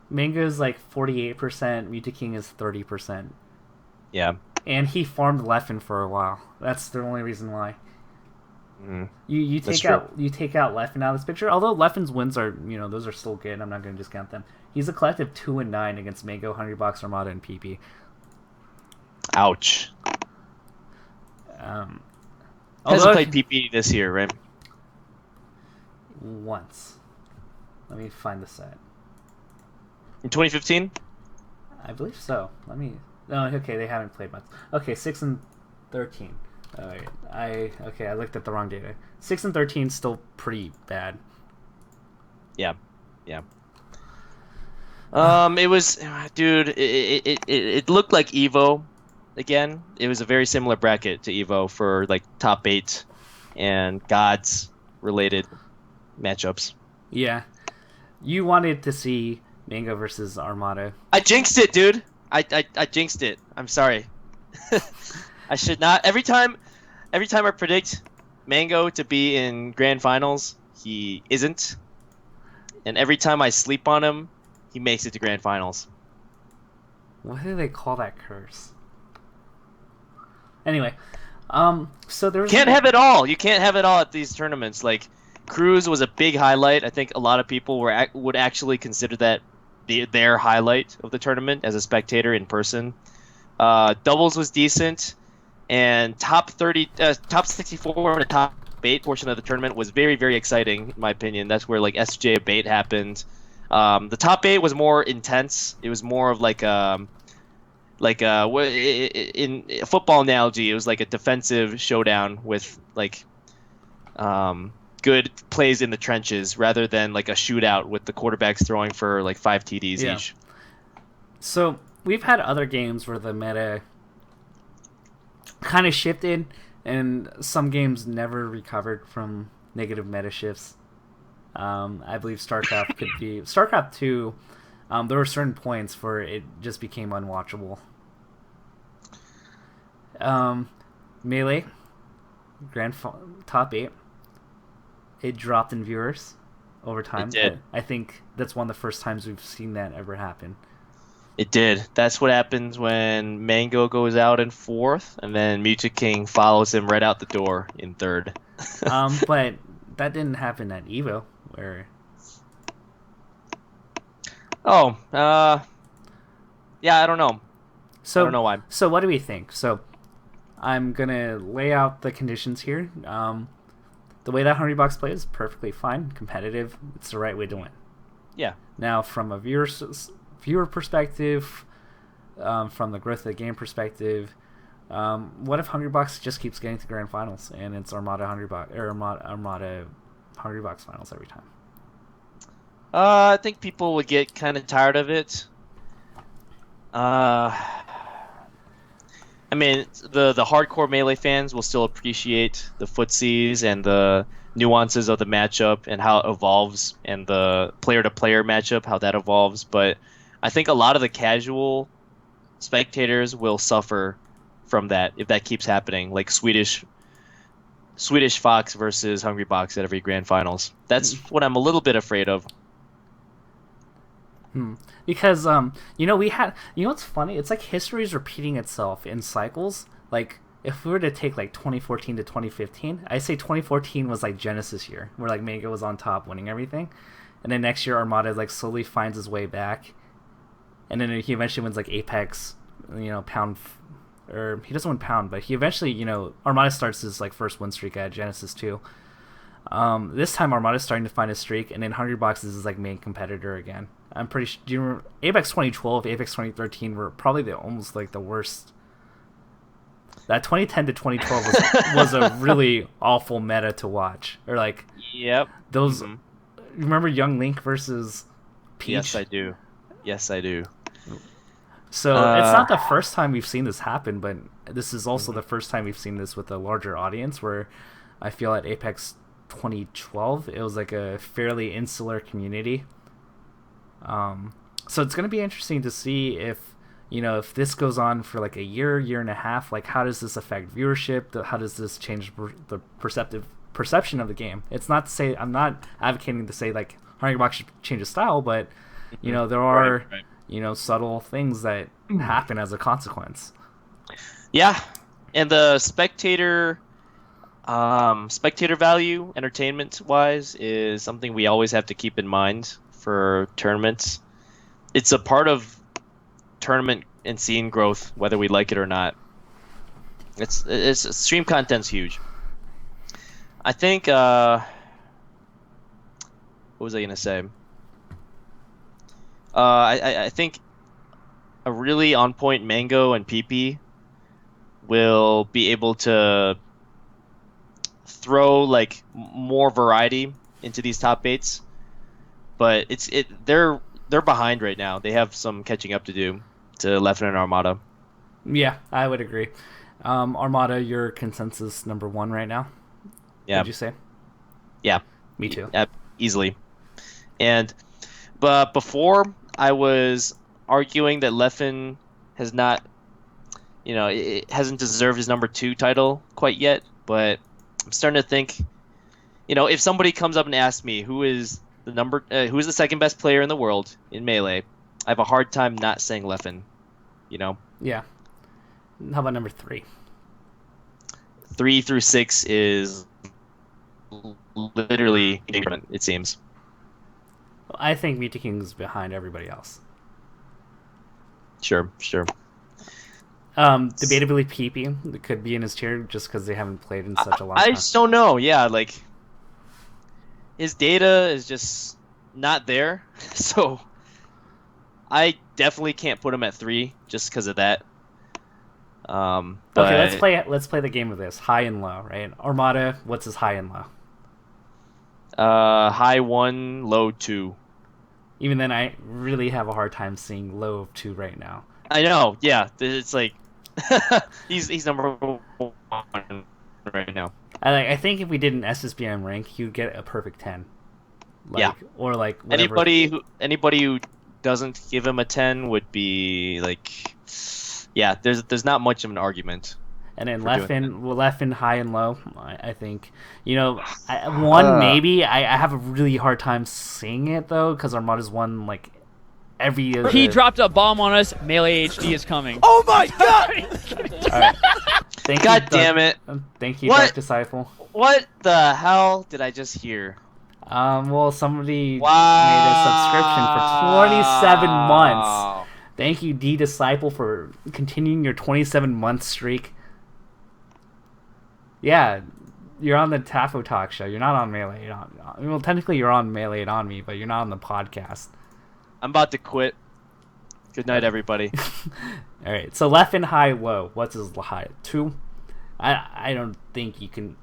Speaker 1: Mango's like 48%. King is 30%.
Speaker 2: Yeah.
Speaker 1: And he farmed Leffen for a while. That's the only reason why.
Speaker 2: Mhm.
Speaker 1: You
Speaker 2: That's
Speaker 1: take
Speaker 2: true.
Speaker 1: out Leffen out of this picture. Although Leffen's wins are those are still good. I'm not going to discount them. He's a collective 2-9 against Mango, Hungrybox, Armada, and PP.
Speaker 2: Ouch.
Speaker 1: Um,
Speaker 2: Hasn't
Speaker 1: although
Speaker 2: played PP this year, right?
Speaker 1: once. Let me find the set.
Speaker 2: In 2015?
Speaker 1: I believe so. Let me. No, okay, they haven't played much. Okay, 6-13. Alright, I looked at the wrong data. 6-13 still pretty bad.
Speaker 2: Yeah. It was, dude. It looked like Evo again. It was a very similar bracket to Evo for like top 8 and gods related matchups.
Speaker 1: Yeah, you wanted to see Mango versus Armada.
Speaker 2: I jinxed it, dude. I jinxed it. I'm sorry. I should not. Every time I predict Mango to be in grand finals, he isn't. And every time I sleep on him, he makes it to grand finals.
Speaker 1: What do they call that curse? Anyway, so there's
Speaker 2: Can't have it all. You can't have it all at these tournaments. Like Cruz was a big highlight. I think a lot of people would actually consider that their highlight of the tournament as a spectator in person. Doubles was decent, and top 64 and the top 8 portion of the tournament was very, very exciting in my opinion. That's where like SJ Bait happened. The top 8 was more intense. It was more of like in a football analogy, it was like a defensive showdown with like good plays in the trenches rather than like a shootout with the quarterbacks throwing for like 5 TDs each.
Speaker 1: So we've had other games where the meta kind of shifted, and some games never recovered from negative meta shifts. I believe StarCraft could be StarCraft 2. There were certain points where it just became unwatchable. Melee, top 8. It dropped in viewers over time.
Speaker 2: It did.
Speaker 1: I think that's one of the first times we've seen that ever happen.
Speaker 2: It did. That's what happens when Mango goes out in 4th, and then Mutant King follows him right out the door in 3rd.
Speaker 1: But that didn't happen at Evo, where...
Speaker 2: Yeah, I don't know.
Speaker 1: So,
Speaker 2: I don't know why.
Speaker 1: So what do we think? So I'm going to lay out the conditions here. The way that Hungrybox plays is perfectly fine, competitive. It's the right way to win.
Speaker 2: Yeah.
Speaker 1: Now, from a viewer perspective, from the growth of the game perspective, what if Hungrybox just keeps getting to grand finals and it's Armada Hungrybox finals every time?
Speaker 2: I think people would get kind of tired of it. I mean, the hardcore Melee fans will still appreciate the footsies and the nuances of the matchup and how it evolves, and the player-to-player matchup, how that evolves. But I think a lot of the casual spectators will suffer from that if that keeps happening, like Swedish Fox versus Hungrybox at every grand finals. That's what I'm a little bit afraid of.
Speaker 1: Because we had what's funny? It's like history is repeating itself in cycles. Like if we were to take like 2014 to 2015, I say 2014 was like Genesis year, where like Mango was on top, winning everything, and then next year Armada like slowly finds his way back, and then he eventually wins like Apex, pound, or he doesn't win pound, but he eventually Armada starts his like first win streak at Genesis 2. This time Armada's starting to find his streak, and then Hungrybox is his like main competitor again. I'm pretty sure. Do you remember Apex 2012, Apex 2013 were probably almost like the worst. That 2010 to 2012 was a really awful meta to watch. Or like,
Speaker 2: yep,
Speaker 1: those. Remember Young Link versus Peach?
Speaker 2: Yes, I do.
Speaker 1: So it's not the first time we've seen this happen, but this is also the first time we've seen this with a larger audience. Where I feel at Apex 2012, it was like a fairly insular community. So it's going to be interesting to see if this goes on for like a year and a half. Like, how does this affect viewership? How does this change the perception of the game? It's not to say, I'm not advocating to say like Hungrybox should change the style, but there are subtle things that happen as a consequence.
Speaker 2: Yeah, and the spectator Spectator value, entertainment-wise, is something we always have to keep in mind for tournaments. It's a part of tournament and scene growth, whether we like it or not. It's stream content's huge. I think. What was I gonna say? I think a really on point Mango and PP will be able to throw like more variety into these top eights, but they're behind right now. They have some catching up to do to Leffen and Armada.
Speaker 1: Yeah, I would agree. Armada, your consensus number 1 right now?
Speaker 2: Yeah.
Speaker 1: Would you say?
Speaker 2: Yeah.
Speaker 1: Me too.
Speaker 2: Yeah, easily. But before I was arguing that Leffen has not, it hasn't deserved his number 2 title quite yet. But I'm starting to think, if somebody comes up and asks me who is the second best player in the world in Melee, I have a hard time not saying Leffen.
Speaker 1: Yeah. How about number 3?
Speaker 2: 3 through 6 is literally ignorant, it seems.
Speaker 1: I think Muta King's behind everybody else.
Speaker 2: Sure.
Speaker 1: Debatably PP could be in his tier just because they haven't played in such a long time.
Speaker 2: I just don't know. Yeah, like his data is just not there, so I definitely can't put him at 3 just because of that. But...
Speaker 1: Okay, let's play the game of this high and low, right? Armada, what's his high and low?
Speaker 2: High 1, low 2.
Speaker 1: Even then, I really have a hard time seeing low of 2 right now.
Speaker 2: I know. Yeah, it's like he's number 1 right now.
Speaker 1: I think if we did an SSBM rank, you'd get a perfect 10. Or like whatever.
Speaker 2: Anybody who doesn't give him a 10 would be like, yeah. There's not much of an argument.
Speaker 1: And then Leffen high and low. I think maybe. I have a really hard time seeing it though because Armada's won like every.
Speaker 3: He dropped a bomb on us. Melee HD is coming.
Speaker 4: Oh my god!
Speaker 1: All right. Thank
Speaker 2: God
Speaker 1: you,
Speaker 2: damn it!
Speaker 1: Thank you,
Speaker 2: What?
Speaker 1: Dark Disciple.
Speaker 2: What the hell did I just hear?
Speaker 1: Well, somebody
Speaker 2: Wow.
Speaker 1: made a subscription for 27 months. Thank you, D Disciple, for continuing your 27-month streak. Yeah, you're on the Tafo Talk show. You're not on Melee. Well, technically you're on Melee on Me, but you're not on the podcast.
Speaker 2: I'm about to quit. Good night, everybody.
Speaker 1: All right, so Leffen high, low. What's his high? 2? I don't think you can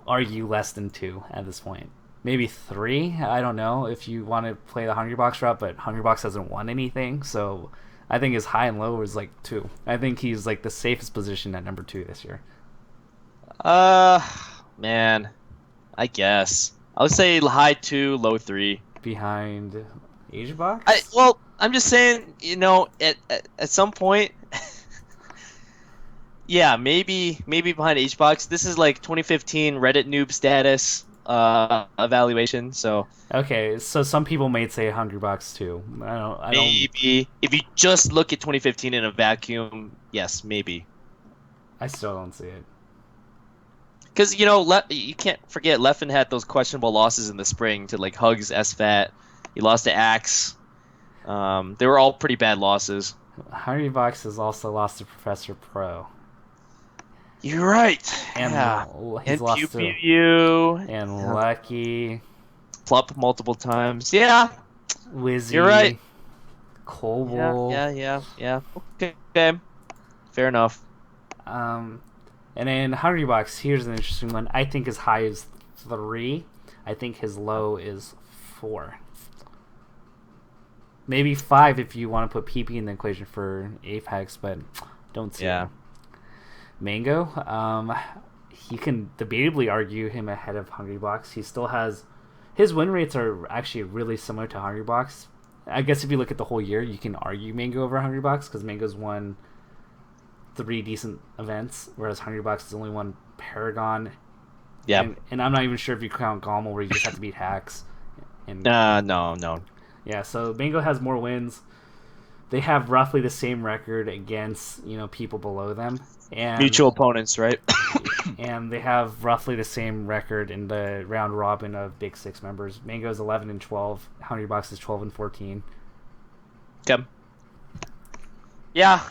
Speaker 1: argue less than 2 at this point. Maybe 3. I don't know if you want to play the Hungrybox route, but Hungrybox hasn't won anything, so I think his high and low is like 2. I think he's like the safest position at number 2 this year.
Speaker 2: Man, I guess I would say high 2, low 3.
Speaker 1: Behind AsiaBox?
Speaker 2: I'm just saying, at some point, yeah, maybe behind HBox. This is like 2015 Reddit noob status evaluation. So
Speaker 1: okay, so some people may say Hungrybox too. I don't.
Speaker 2: Maybe if you just look at 2015 in a vacuum, yes, maybe.
Speaker 1: I still don't see it.
Speaker 2: Because you can't forget Leffen had those questionable losses in the spring to like Hugs, SFAT. He lost to Axe. They were all pretty bad losses.
Speaker 1: Hungrybox has also lost to Professor Pro.
Speaker 2: You're right.
Speaker 1: And
Speaker 2: yeah.
Speaker 1: He's lost
Speaker 2: Pew
Speaker 1: to
Speaker 2: Pew Pew.
Speaker 1: and Lucky.
Speaker 2: Plup multiple times. Yeah.
Speaker 1: Wizzy.
Speaker 2: You're right.
Speaker 1: Kobold.
Speaker 2: Yeah. Okay. Fair enough.
Speaker 1: And then Hungrybox, here's an interesting one. I think his high is 3. I think his low is 4. Maybe 5 if you want to put PP in the equation for Apex, but don't see it. Mango, you can debatably argue him ahead of Hungrybox. He still has... His win rates are actually really similar to Hungrybox. I guess if you look at the whole year, you can argue Mango over Hungrybox, because Mango's won 3 decent events, whereas Hungrybox has only won Paragon.
Speaker 2: Yeah.
Speaker 1: And I'm not even sure if you count Gommel, where you just have to beat Hacks.
Speaker 2: No.
Speaker 1: Yeah, so Mango has more wins. they have roughly the same record against people below them, and
Speaker 2: Mutual opponents, right?
Speaker 1: and they have roughly the same record in the round robin of Big Six members. Mango's 11-12, Hungrybox is 12-14.
Speaker 2: Okay. Yeah,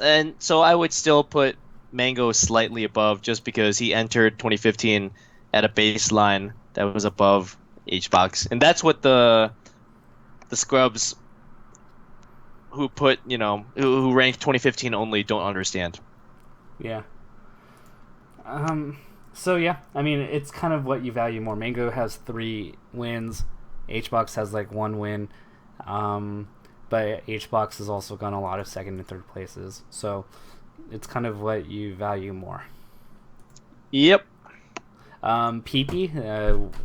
Speaker 2: and so I would still put Mango slightly above just because he entered 2015 at a baseline that was above HBox, and that's what the scrubs who put who ranked 2015 only don't understand.
Speaker 1: Yeah. So yeah, I mean, it's kind of what you value more. Mango has 3 wins. HBox has like 1 win. But HBox has also gone a lot of second and third places. So it's kind of what you value more.
Speaker 2: Yep.
Speaker 1: PP,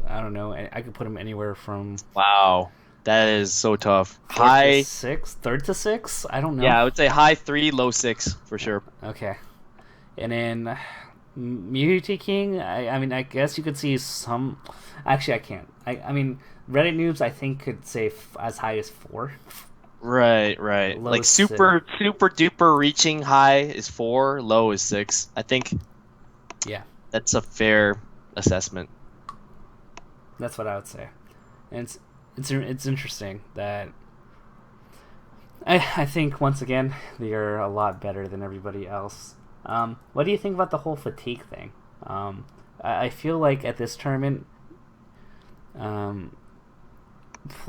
Speaker 1: I don't know. I could put him anywhere from...
Speaker 2: Wow. That is so tough.
Speaker 1: High 6? 3rd to 6? I don't know.
Speaker 2: Yeah, I would say high 3, low 6 for sure.
Speaker 1: Okay. And then Muti King, I mean, I guess you could see some... Actually, I can't. I mean, Reddit Noobs, I think, could say as high as 4.
Speaker 2: Right.
Speaker 1: Low
Speaker 2: Like
Speaker 1: 6.
Speaker 2: super duper reaching high is 4, low is 6. I think
Speaker 1: Yeah.
Speaker 2: that's a fair assessment.
Speaker 1: That's what I would say. And it's interesting that I think, once again, they are a lot better than everybody else. What do you think about the whole fatigue thing? I feel like at this tournament,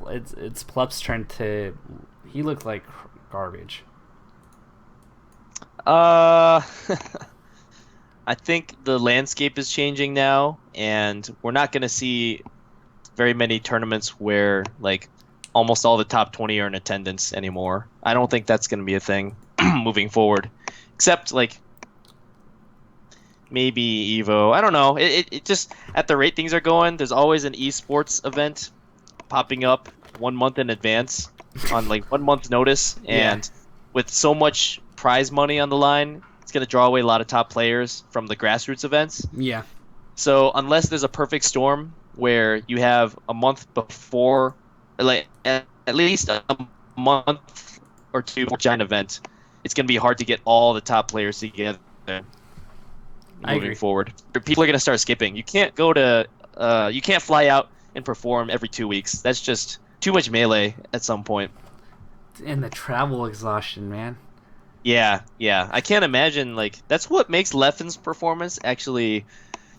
Speaker 1: it's Plup's turn to... He looked like garbage.
Speaker 2: I think the landscape is changing now, and we're not going to see very many tournaments where like almost all the top 20 are in attendance anymore. I don't think that's going to be a thing moving forward, except like maybe Evo. I don't know. It just, at the rate things are going, there's always an esports event popping up 1 month in advance on like 1 month's notice, and with so much prize money on the line, it's going to draw away a lot of top players from the grassroots events.
Speaker 1: Yeah.
Speaker 2: So unless there's a perfect storm where you have a month before, like at least a month or 2 before a giant event, it's going to be hard to get all the top players together moving forward. People are going to start skipping. You can't you can't fly out and perform every 2 weeks. That's just too much melee at some point.
Speaker 1: And the travel exhaustion, man.
Speaker 2: Yeah. I can't imagine, like, that's what makes Leffen's performance actually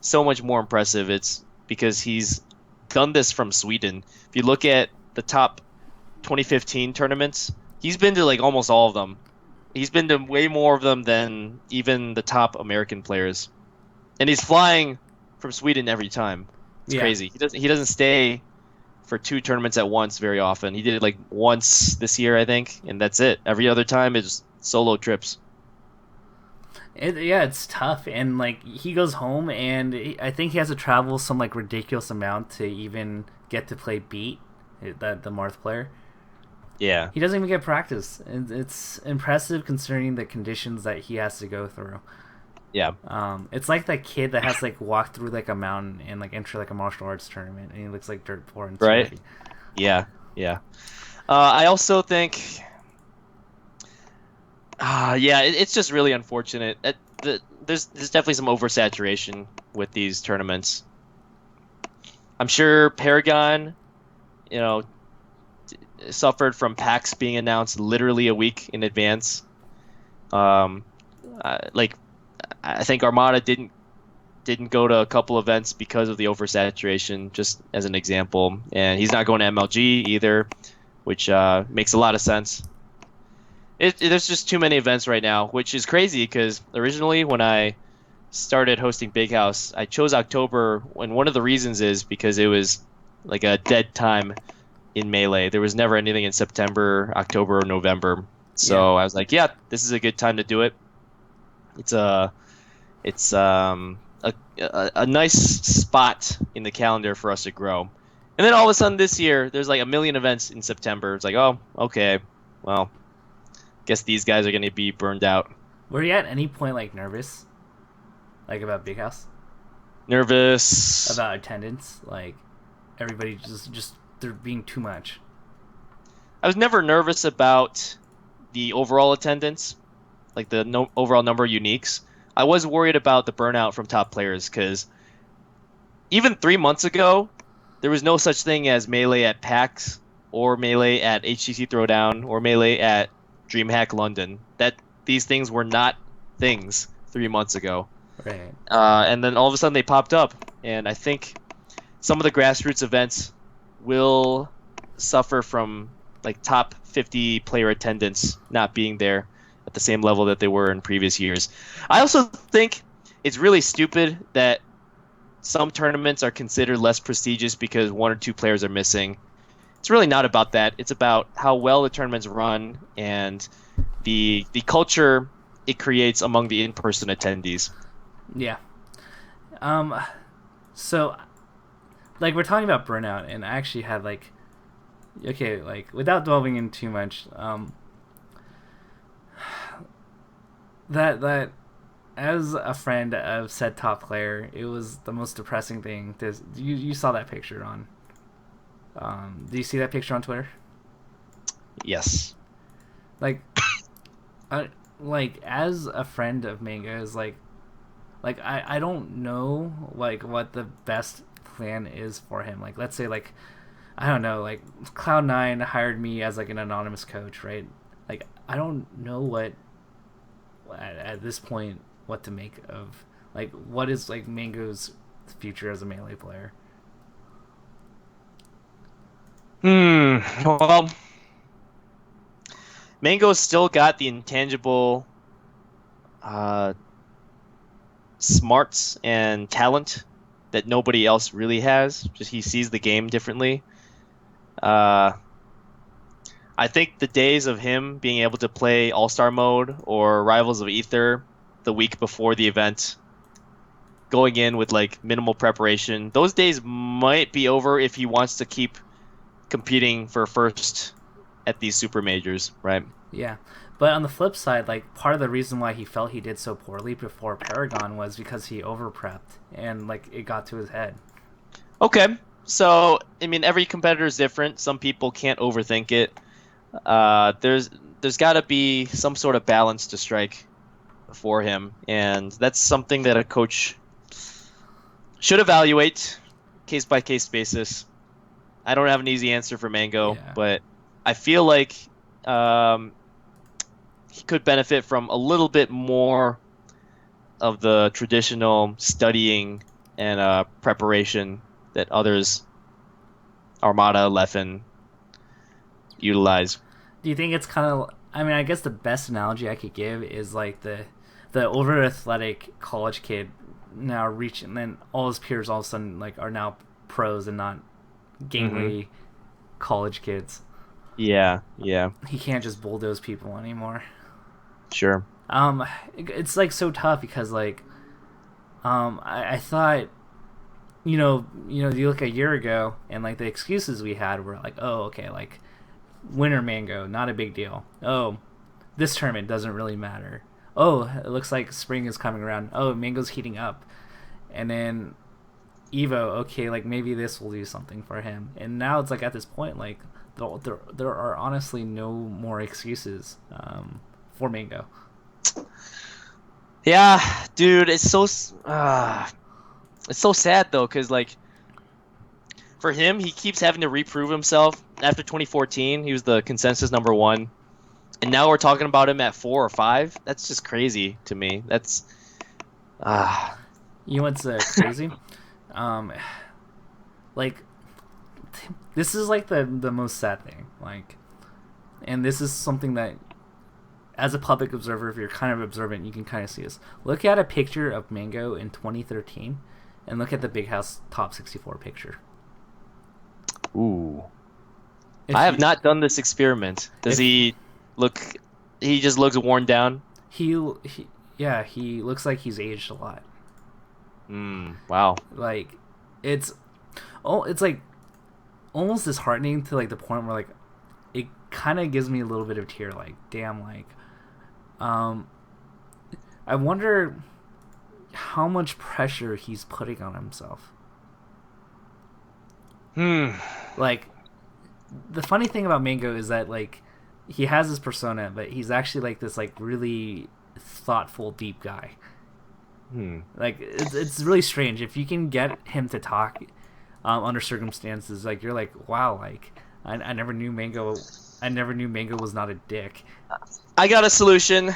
Speaker 2: so much more impressive. It's because he's done this from Sweden. If you look at the top 2015 tournaments, he's been to like almost all of them. He's been to way more of them than even the top American players. And he's flying from Sweden every time. It's crazy. He doesn't stay for 2 tournaments at once very often. He did it like once this year, I think, and that's it. Every other time is solo trips.
Speaker 1: It's tough, and like he goes home, and I think he has to travel some like ridiculous amount to even get to play Beat, the Marth player.
Speaker 2: Yeah,
Speaker 1: he doesn't even get practice. It's impressive considering the conditions that he has to go through.
Speaker 2: Yeah.
Speaker 1: It's like that kid that has to like walk through like a mountain and like enter like a martial arts tournament, and he looks like dirt poor and
Speaker 2: right.
Speaker 1: sweaty.
Speaker 2: Yeah. I also think. It's just really unfortunate. There's definitely some oversaturation with these tournaments. I'm sure Paragon, suffered from packs being announced literally a week in advance. I think Armada didn't go to a couple events because of the oversaturation, just as an example. And he's not going to MLG either, which makes a lot of sense. There's just too many events right now, which is crazy because originally when I started hosting Big House, I chose October, and one of the reasons is because it was like a dead time in Melee. There was never anything in September, October, or November. So I was like, yeah, this is a good time to do it. It's a nice spot in the calendar for us to grow. And then all of a sudden this year, there's like a million events in September. It's like, oh, okay, well, guess these guys are going to be burned out.
Speaker 1: Were you at any point like nervous, like about Big House?
Speaker 2: Nervous
Speaker 1: about attendance, like everybody just they're being too much.
Speaker 2: I was never nervous about the overall attendance, like the overall number of uniques. I was worried about the burnout from top players because even 3 months ago, there was no such thing as Melee at PAX or Melee at HTC Throwdown or Melee at DreamHack London. These things were not things 3 months ago.
Speaker 1: Right.
Speaker 2: And then all of a sudden they popped up, and I think some of the grassroots events will suffer from like top 50 player attendance not being there at the same level that they were in previous years. I also think it's really stupid that some tournaments are considered less prestigious because one or two players are missing. It's really not about that. It's about how well the tournaments run and the culture it creates among the in-person attendees.
Speaker 1: Yeah. So, like, we're talking about burnout, and I actually had, like, okay, like, without delving in too much, that as a friend of said top player, it was the most depressing thing. You saw that picture on. Do you see that picture on Twitter?
Speaker 2: Yes.
Speaker 1: Like, like as a friend of Mango's, like I don't know like what the best plan is for him. Like, let's say like I don't know, like Cloud9 hired me as like an anonymous coach, right? Like I don't know what at this point what to make of like what is like Mango's future as a Melee player.
Speaker 2: Well, Mango's still got the intangible smarts and talent that nobody else really has. Just he sees the game differently. I think the days of him being able to play All-Star mode or Rivals of Aether the week before the event, going in with like minimal preparation, those days might be over if he wants to keep competing for first at these super majors, right?
Speaker 1: Yeah. But on the flip side, like part of the reason why he felt he did so poorly before Paragon was because he over prepped and like it got to his head.
Speaker 2: Okay. So, I mean, every competitor is different. Some people can't overthink it. There's got to be some sort of balance to strike for him, and that's something that a coach should evaluate case by case basis. I don't have an easy answer for Mango, but I feel like he could benefit from a little bit more of the traditional studying and preparation that others, Armada, Leffen, utilize.
Speaker 1: Do you think it's kind of? I mean, I guess the best analogy I could give is like the over athletic college kid now reaching, and then all his peers all of a sudden like are now pros and not gangly college kids.
Speaker 2: Yeah.
Speaker 1: He can't just bulldoze people anymore.
Speaker 2: Sure.
Speaker 1: It's like so tough because like, I thought, you look a year ago and like the excuses we had were like, oh, okay, like winter Mango, not a big deal. Oh, this tournament doesn't really matter. Oh, it looks like spring is coming around. Oh, Mango's heating up. And then Evo, okay, like maybe this will do something for him. And now it's like at this point, like there are honestly no more excuses for Mango.
Speaker 2: Yeah, dude, it's so sad though, because like for him, he keeps having to reprove himself. After 2014, he was the consensus #1, and now we're talking about him at 4 or 5. That's just crazy to me. That's
Speaker 1: You know what's crazy? Like this is like the most sad thing. Like, and this is something that, as a public observer, if you're kind of observant, you can kind of see this. Look at a picture of Mango in 2013, and look at the Big House Top 64 picture.
Speaker 2: Ooh. I have not done this experiment. Does he look? He just looks worn down.
Speaker 1: He looks like he's aged a lot.
Speaker 2: Wow.
Speaker 1: Like, it's like almost disheartening to like the point where like it kind of gives me a little bit of tear. Like, damn, like, I wonder how much pressure he's putting on himself. Like, the funny thing about Mango is that like he has his persona, but he's actually like this like really thoughtful, deep guy. Like it's really strange if you can get him to talk under circumstances like you're like, wow, like I never knew Mango. I never knew Mango was not a dick.
Speaker 2: I got a solution.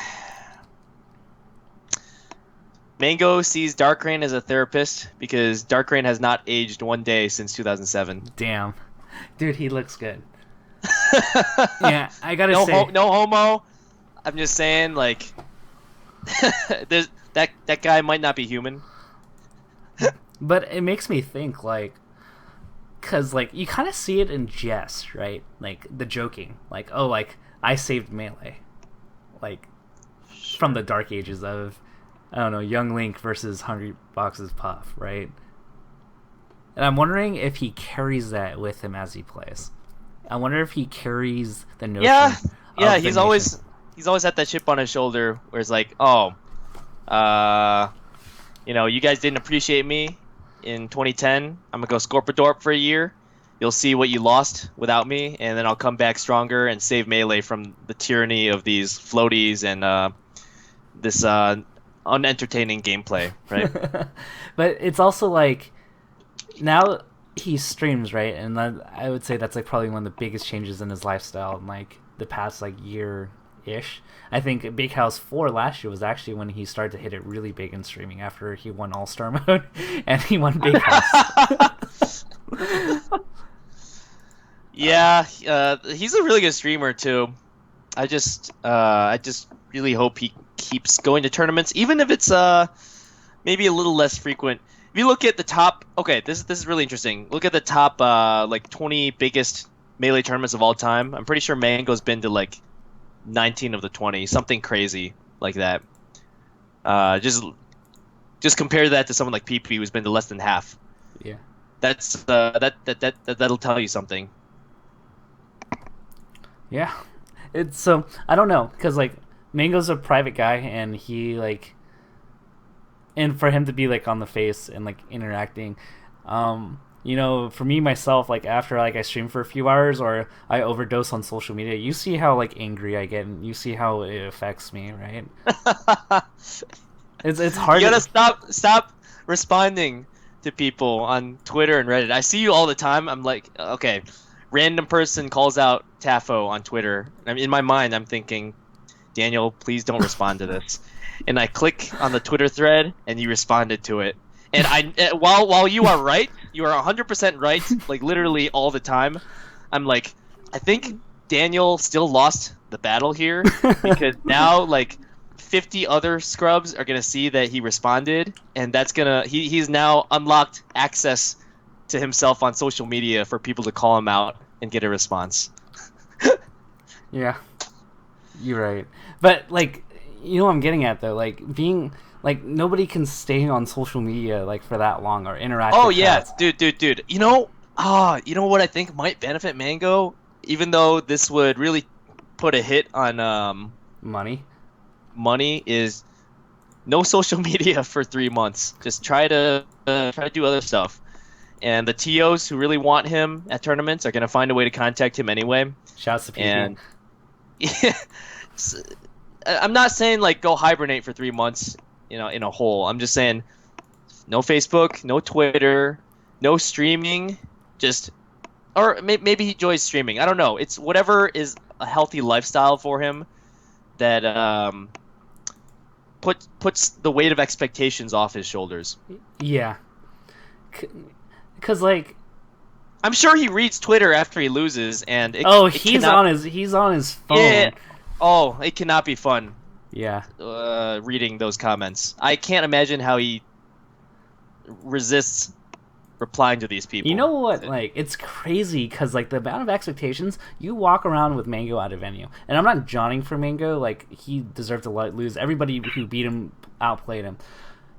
Speaker 2: Mango sees Darkrain as a therapist because Darkrain has not aged one day since 2007.
Speaker 1: Damn, dude, he looks good. Yeah, I gotta say,
Speaker 2: no homo. I'm just saying, like, there's that guy might not be human.
Speaker 1: But it makes me think, like, because like you kind of see it in jest, right? Like the joking, like, oh, like I saved Melee, like from the dark ages of, I don't know, Young Link versus Hungry Box's Puff, right? And I'm wondering if he carries that with him as he plays. I wonder if he carries the notion.
Speaker 2: Yeah. He's always had that chip on his shoulder, where it's like, oh, you guys didn't appreciate me in 2010. I'm gonna go Scorpidorp for a year. You'll see what you lost without me, and then I'll come back stronger and save Melee from the tyranny of these floaties and this unentertaining gameplay, right?
Speaker 1: But it's also like now he streams, right? And I would say that's like probably one of the biggest changes in his lifestyle in like the past like year-ish. I think Big House 4 last year was actually when he started to hit it really big in streaming after he won All-Star Mode and he won Big House.
Speaker 2: Yeah, he's a really good streamer too. I just really hope he keeps going to tournaments, even if it's maybe a little less frequent. If you look at the top, okay, this is really interesting. Look at the top like 20 biggest Melee tournaments of all time. I'm pretty sure Mango's been to like 19 of the 20, something crazy like that. Just compare that to someone like PP who's been to less than half.
Speaker 1: Yeah,
Speaker 2: that's that'll tell you something.
Speaker 1: Yeah, it's so I don't know, because like Mango's a private guy and he like, and for him to be like on the face and like interacting, for me myself, like after like I stream for a few hours or I overdose on social media, you see how like angry I get and you see how it affects me, right? It's hard.
Speaker 2: You gotta stop responding to people on Twitter and Reddit. I see you all the time. I'm like, okay, random person calls out Tafo on Twitter. I mean, in my mind, I'm thinking, Daniel, please don't respond to this. And I click on the Twitter thread, and you responded to it. And while you are right, you are 100% right, like literally all the time. I'm like, I think Daniel still lost the battle here because now like 50 other scrubs are gonna see that he responded, and that's he's now unlocked access to himself on social media for people to call him out and get a response.
Speaker 1: Yeah, you're right. But like, you know what I'm getting at though, like being like nobody can stay on social media like for that long or interact.
Speaker 2: Oh
Speaker 1: with
Speaker 2: yeah,
Speaker 1: chats.
Speaker 2: dude. You know what I think might benefit Mango, even though this would really put a hit on
Speaker 1: money
Speaker 2: is no social media for 3 months. Just try to do other stuff. And the TOs who really want him at tournaments are gonna find a way to contact him anyway.
Speaker 1: Shouts to people.
Speaker 2: And I'm not saying like go hibernate for 3 months, in a hole. I'm just saying no Facebook, no Twitter, no streaming. Or maybe he enjoys streaming. I don't know. It's whatever is a healthy lifestyle for him that puts the weight of expectations off his shoulders.
Speaker 1: Yeah. Because like,
Speaker 2: I'm sure he reads Twitter after he loses, and
Speaker 1: he's on his phone.
Speaker 2: Yeah. Oh, it cannot be fun.
Speaker 1: Yeah.
Speaker 2: Reading those comments, I can't imagine how he resists replying to these people.
Speaker 1: You know what? Like, it's crazy because like the amount of expectations you walk around with Mango at a venue, and I'm not Johnning for Mango. Like, he deserved to lose. Everybody who beat him outplayed him.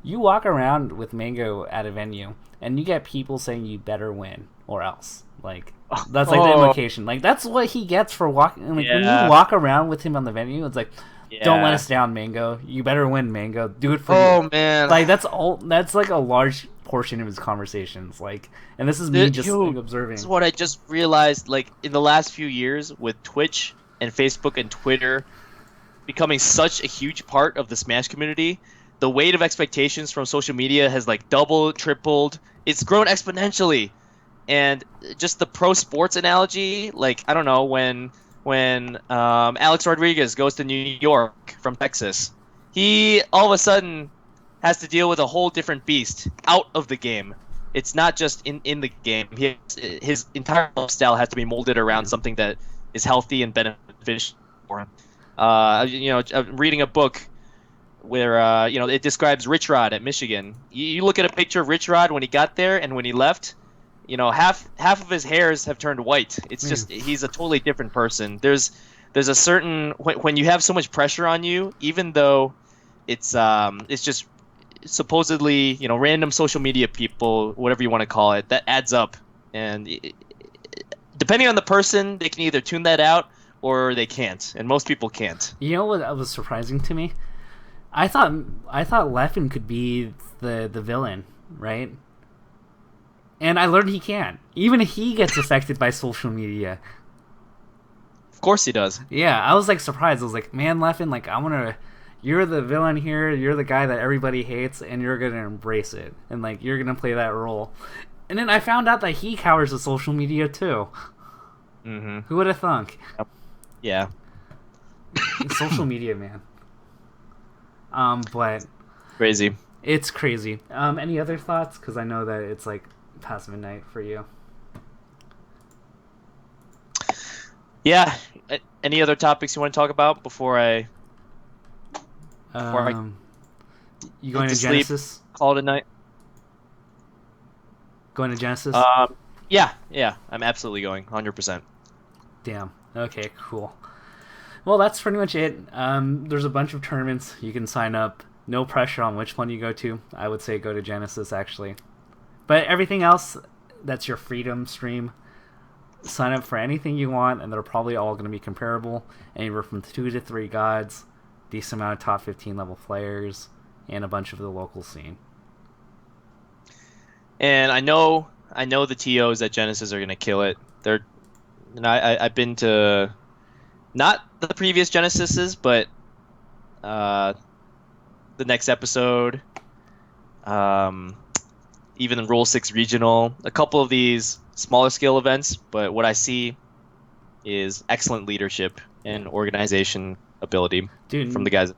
Speaker 1: You walk around with Mango at a venue, and you get people saying you better win or else. Like that's like the implication. Like that's what he gets for walking. Like when you walk around with him on the venue, it's like, don't let us down, Mango. You better win, Mango. Do it for you.
Speaker 2: Oh man,
Speaker 1: like that's all. That's like a large portion of his conversations. Like, and this is me just observing.
Speaker 2: This is what I just realized. Like in the last few years, with Twitch and Facebook and Twitter becoming such a huge part of the Smash community, the weight of expectations from social media has like doubled, tripled. It's grown exponentially. And just the pro sports analogy, like I don't know, when Alex Rodriguez goes to New York from Texas, he all of a sudden has to deal with a whole different beast out of the game. It's not just in the game. His entire lifestyle has to be molded around something that is healthy and beneficial for him. I'm reading a book where it describes Rich Rod at Michigan. You look at a picture of Rich Rod when he got there and when he left. Half of his hairs have turned white. It's just he's a totally different person. There's a certain when you have so much pressure on you, even though it's just supposedly random social media people, whatever you want to call it, that adds up. And depending on the person, they can either tune that out or they can't. And most people can't.
Speaker 1: You know what was surprising to me? I thought Leffen could be the villain, right? And I learned he can. Even he gets affected by social media.
Speaker 2: Of course he does.
Speaker 1: Yeah, I was like surprised. I was like, man, Leffen, like you're the villain here. You're the guy that everybody hates, and you're gonna embrace it, and like you're gonna play that role. And then I found out that he cowers to social media too.
Speaker 2: Mm-hmm.
Speaker 1: Who would have thunk?
Speaker 2: Yeah.
Speaker 1: Social media, man. But
Speaker 2: crazy.
Speaker 1: It's crazy. Any other thoughts? Because I know that it's like past midnight for you.
Speaker 2: Yeah. Any other topics you want to talk about before I
Speaker 1: you going to Genesis?
Speaker 2: Call it a night.
Speaker 1: Going to Genesis?
Speaker 2: Yeah. I'm absolutely going. 100%.
Speaker 1: Damn. Okay, cool. Well, that's pretty much it. There's a bunch of tournaments you can sign up. No pressure on which one you go to. I would say go to Genesis, actually. But everything else, that's your freedom stream. Sign up for anything you want, and they're probably all going to be comparable. Anywhere from 2 to 3 gods, decent amount of top 15 level players, and a bunch of the local scene.
Speaker 2: And I know the TOs at Genesis are going to kill it. I've been to not the previous Genesises, but the next episode, even the Rule 6 Regional, a couple of these smaller scale events, but what I see is excellent leadership and organization ability from the guys.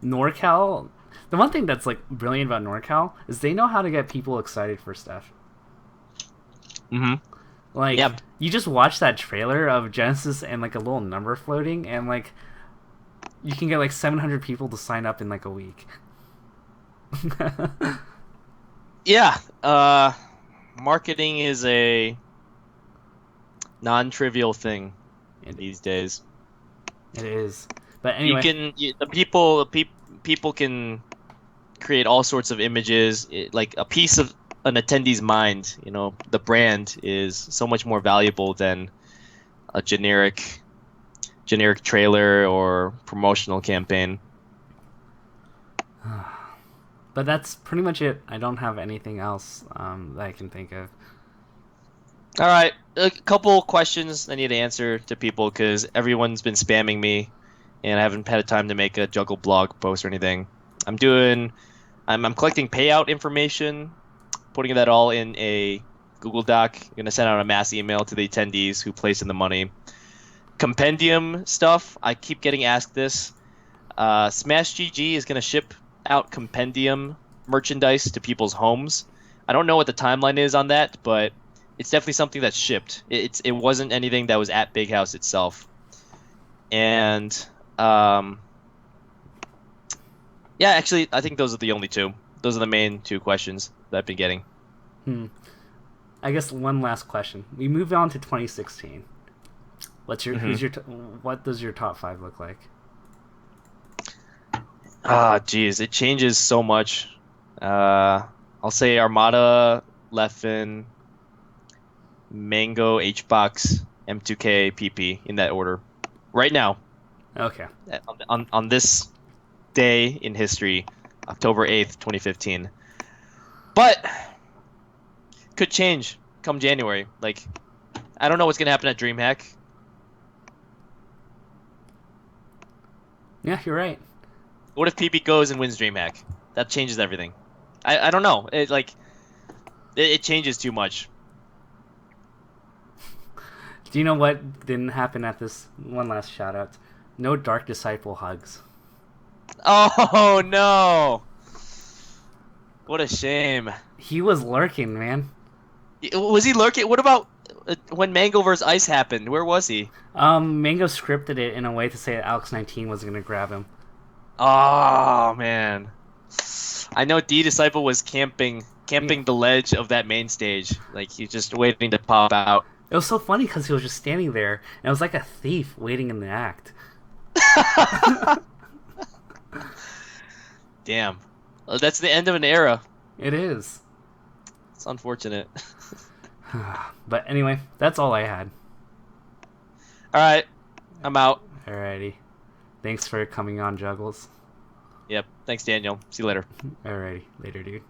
Speaker 1: NorCal, the one thing that's like brilliant about NorCal is they know how to get people excited for stuff.
Speaker 2: Mm-hmm.
Speaker 1: Like, you just watch that trailer of Genesis and like a little number floating, and like you can get like 700 people to sign up in like a week.
Speaker 2: Yeah, marketing is a non-trivial thing these days.
Speaker 1: It is, but anyway,
Speaker 2: people can create all sorts of images. Like a piece of an attendee's mind, the brand is so much more valuable than a generic trailer or promotional campaign.
Speaker 1: But that's pretty much it. I don't have anything else that I can think of.
Speaker 2: All right, a couple questions I need to answer to people because everyone's been spamming me, and I haven't had time to make a Juggle blog post or anything. I'm collecting payout information, putting that all in a Google Doc. I'm gonna send out a mass email to the attendees who place in the money. Compendium stuff. I keep getting asked this. Smash GG is gonna ship out compendium merchandise to people's homes. I don't know what the timeline is on that, but it's definitely something that's shipped. It wasn't anything that was at Big House itself. And actually, I think those are the only two. Those are the main two questions that I've been getting.
Speaker 1: I guess one last question. We move on to 2016. What does your top 5 look like?
Speaker 2: Geez, it changes so much I'll say Armada, Leffen, Mango, H-Box, M2K, PP in that order. Right now,
Speaker 1: Okay.
Speaker 2: on this day in history, October 8th, 2015. But could change come January. Like, I don't know what's gonna happen at DreamHack.
Speaker 1: Yeah, you're right.
Speaker 2: What if PP goes and wins DreamHack? That changes everything. I don't know. It changes too much.
Speaker 1: Do you know what didn't happen at this? One last shout out. No Dark Disciple hugs.
Speaker 2: Oh no! What a shame.
Speaker 1: He was lurking, man.
Speaker 2: Was he lurking? What about when Mango vs. Ice happened? Where was he?
Speaker 1: Mango scripted it in a way to say that Alex 19 was gonna grab him.
Speaker 2: Oh man. I know D Disciple was camping the ledge of that main stage. Like he's just waiting to pop out.
Speaker 1: It was so funny because he was just standing there, and it was like a thief waiting in the act.
Speaker 2: Damn. Well, that's the end of an era.
Speaker 1: It is.
Speaker 2: It's unfortunate.
Speaker 1: But anyway, that's all I had.
Speaker 2: Alright. I'm out.
Speaker 1: Alrighty. Thanks for coming on, Juggles.
Speaker 2: Yep. Thanks, Daniel. See you later.
Speaker 1: Alrighty. Later, dude.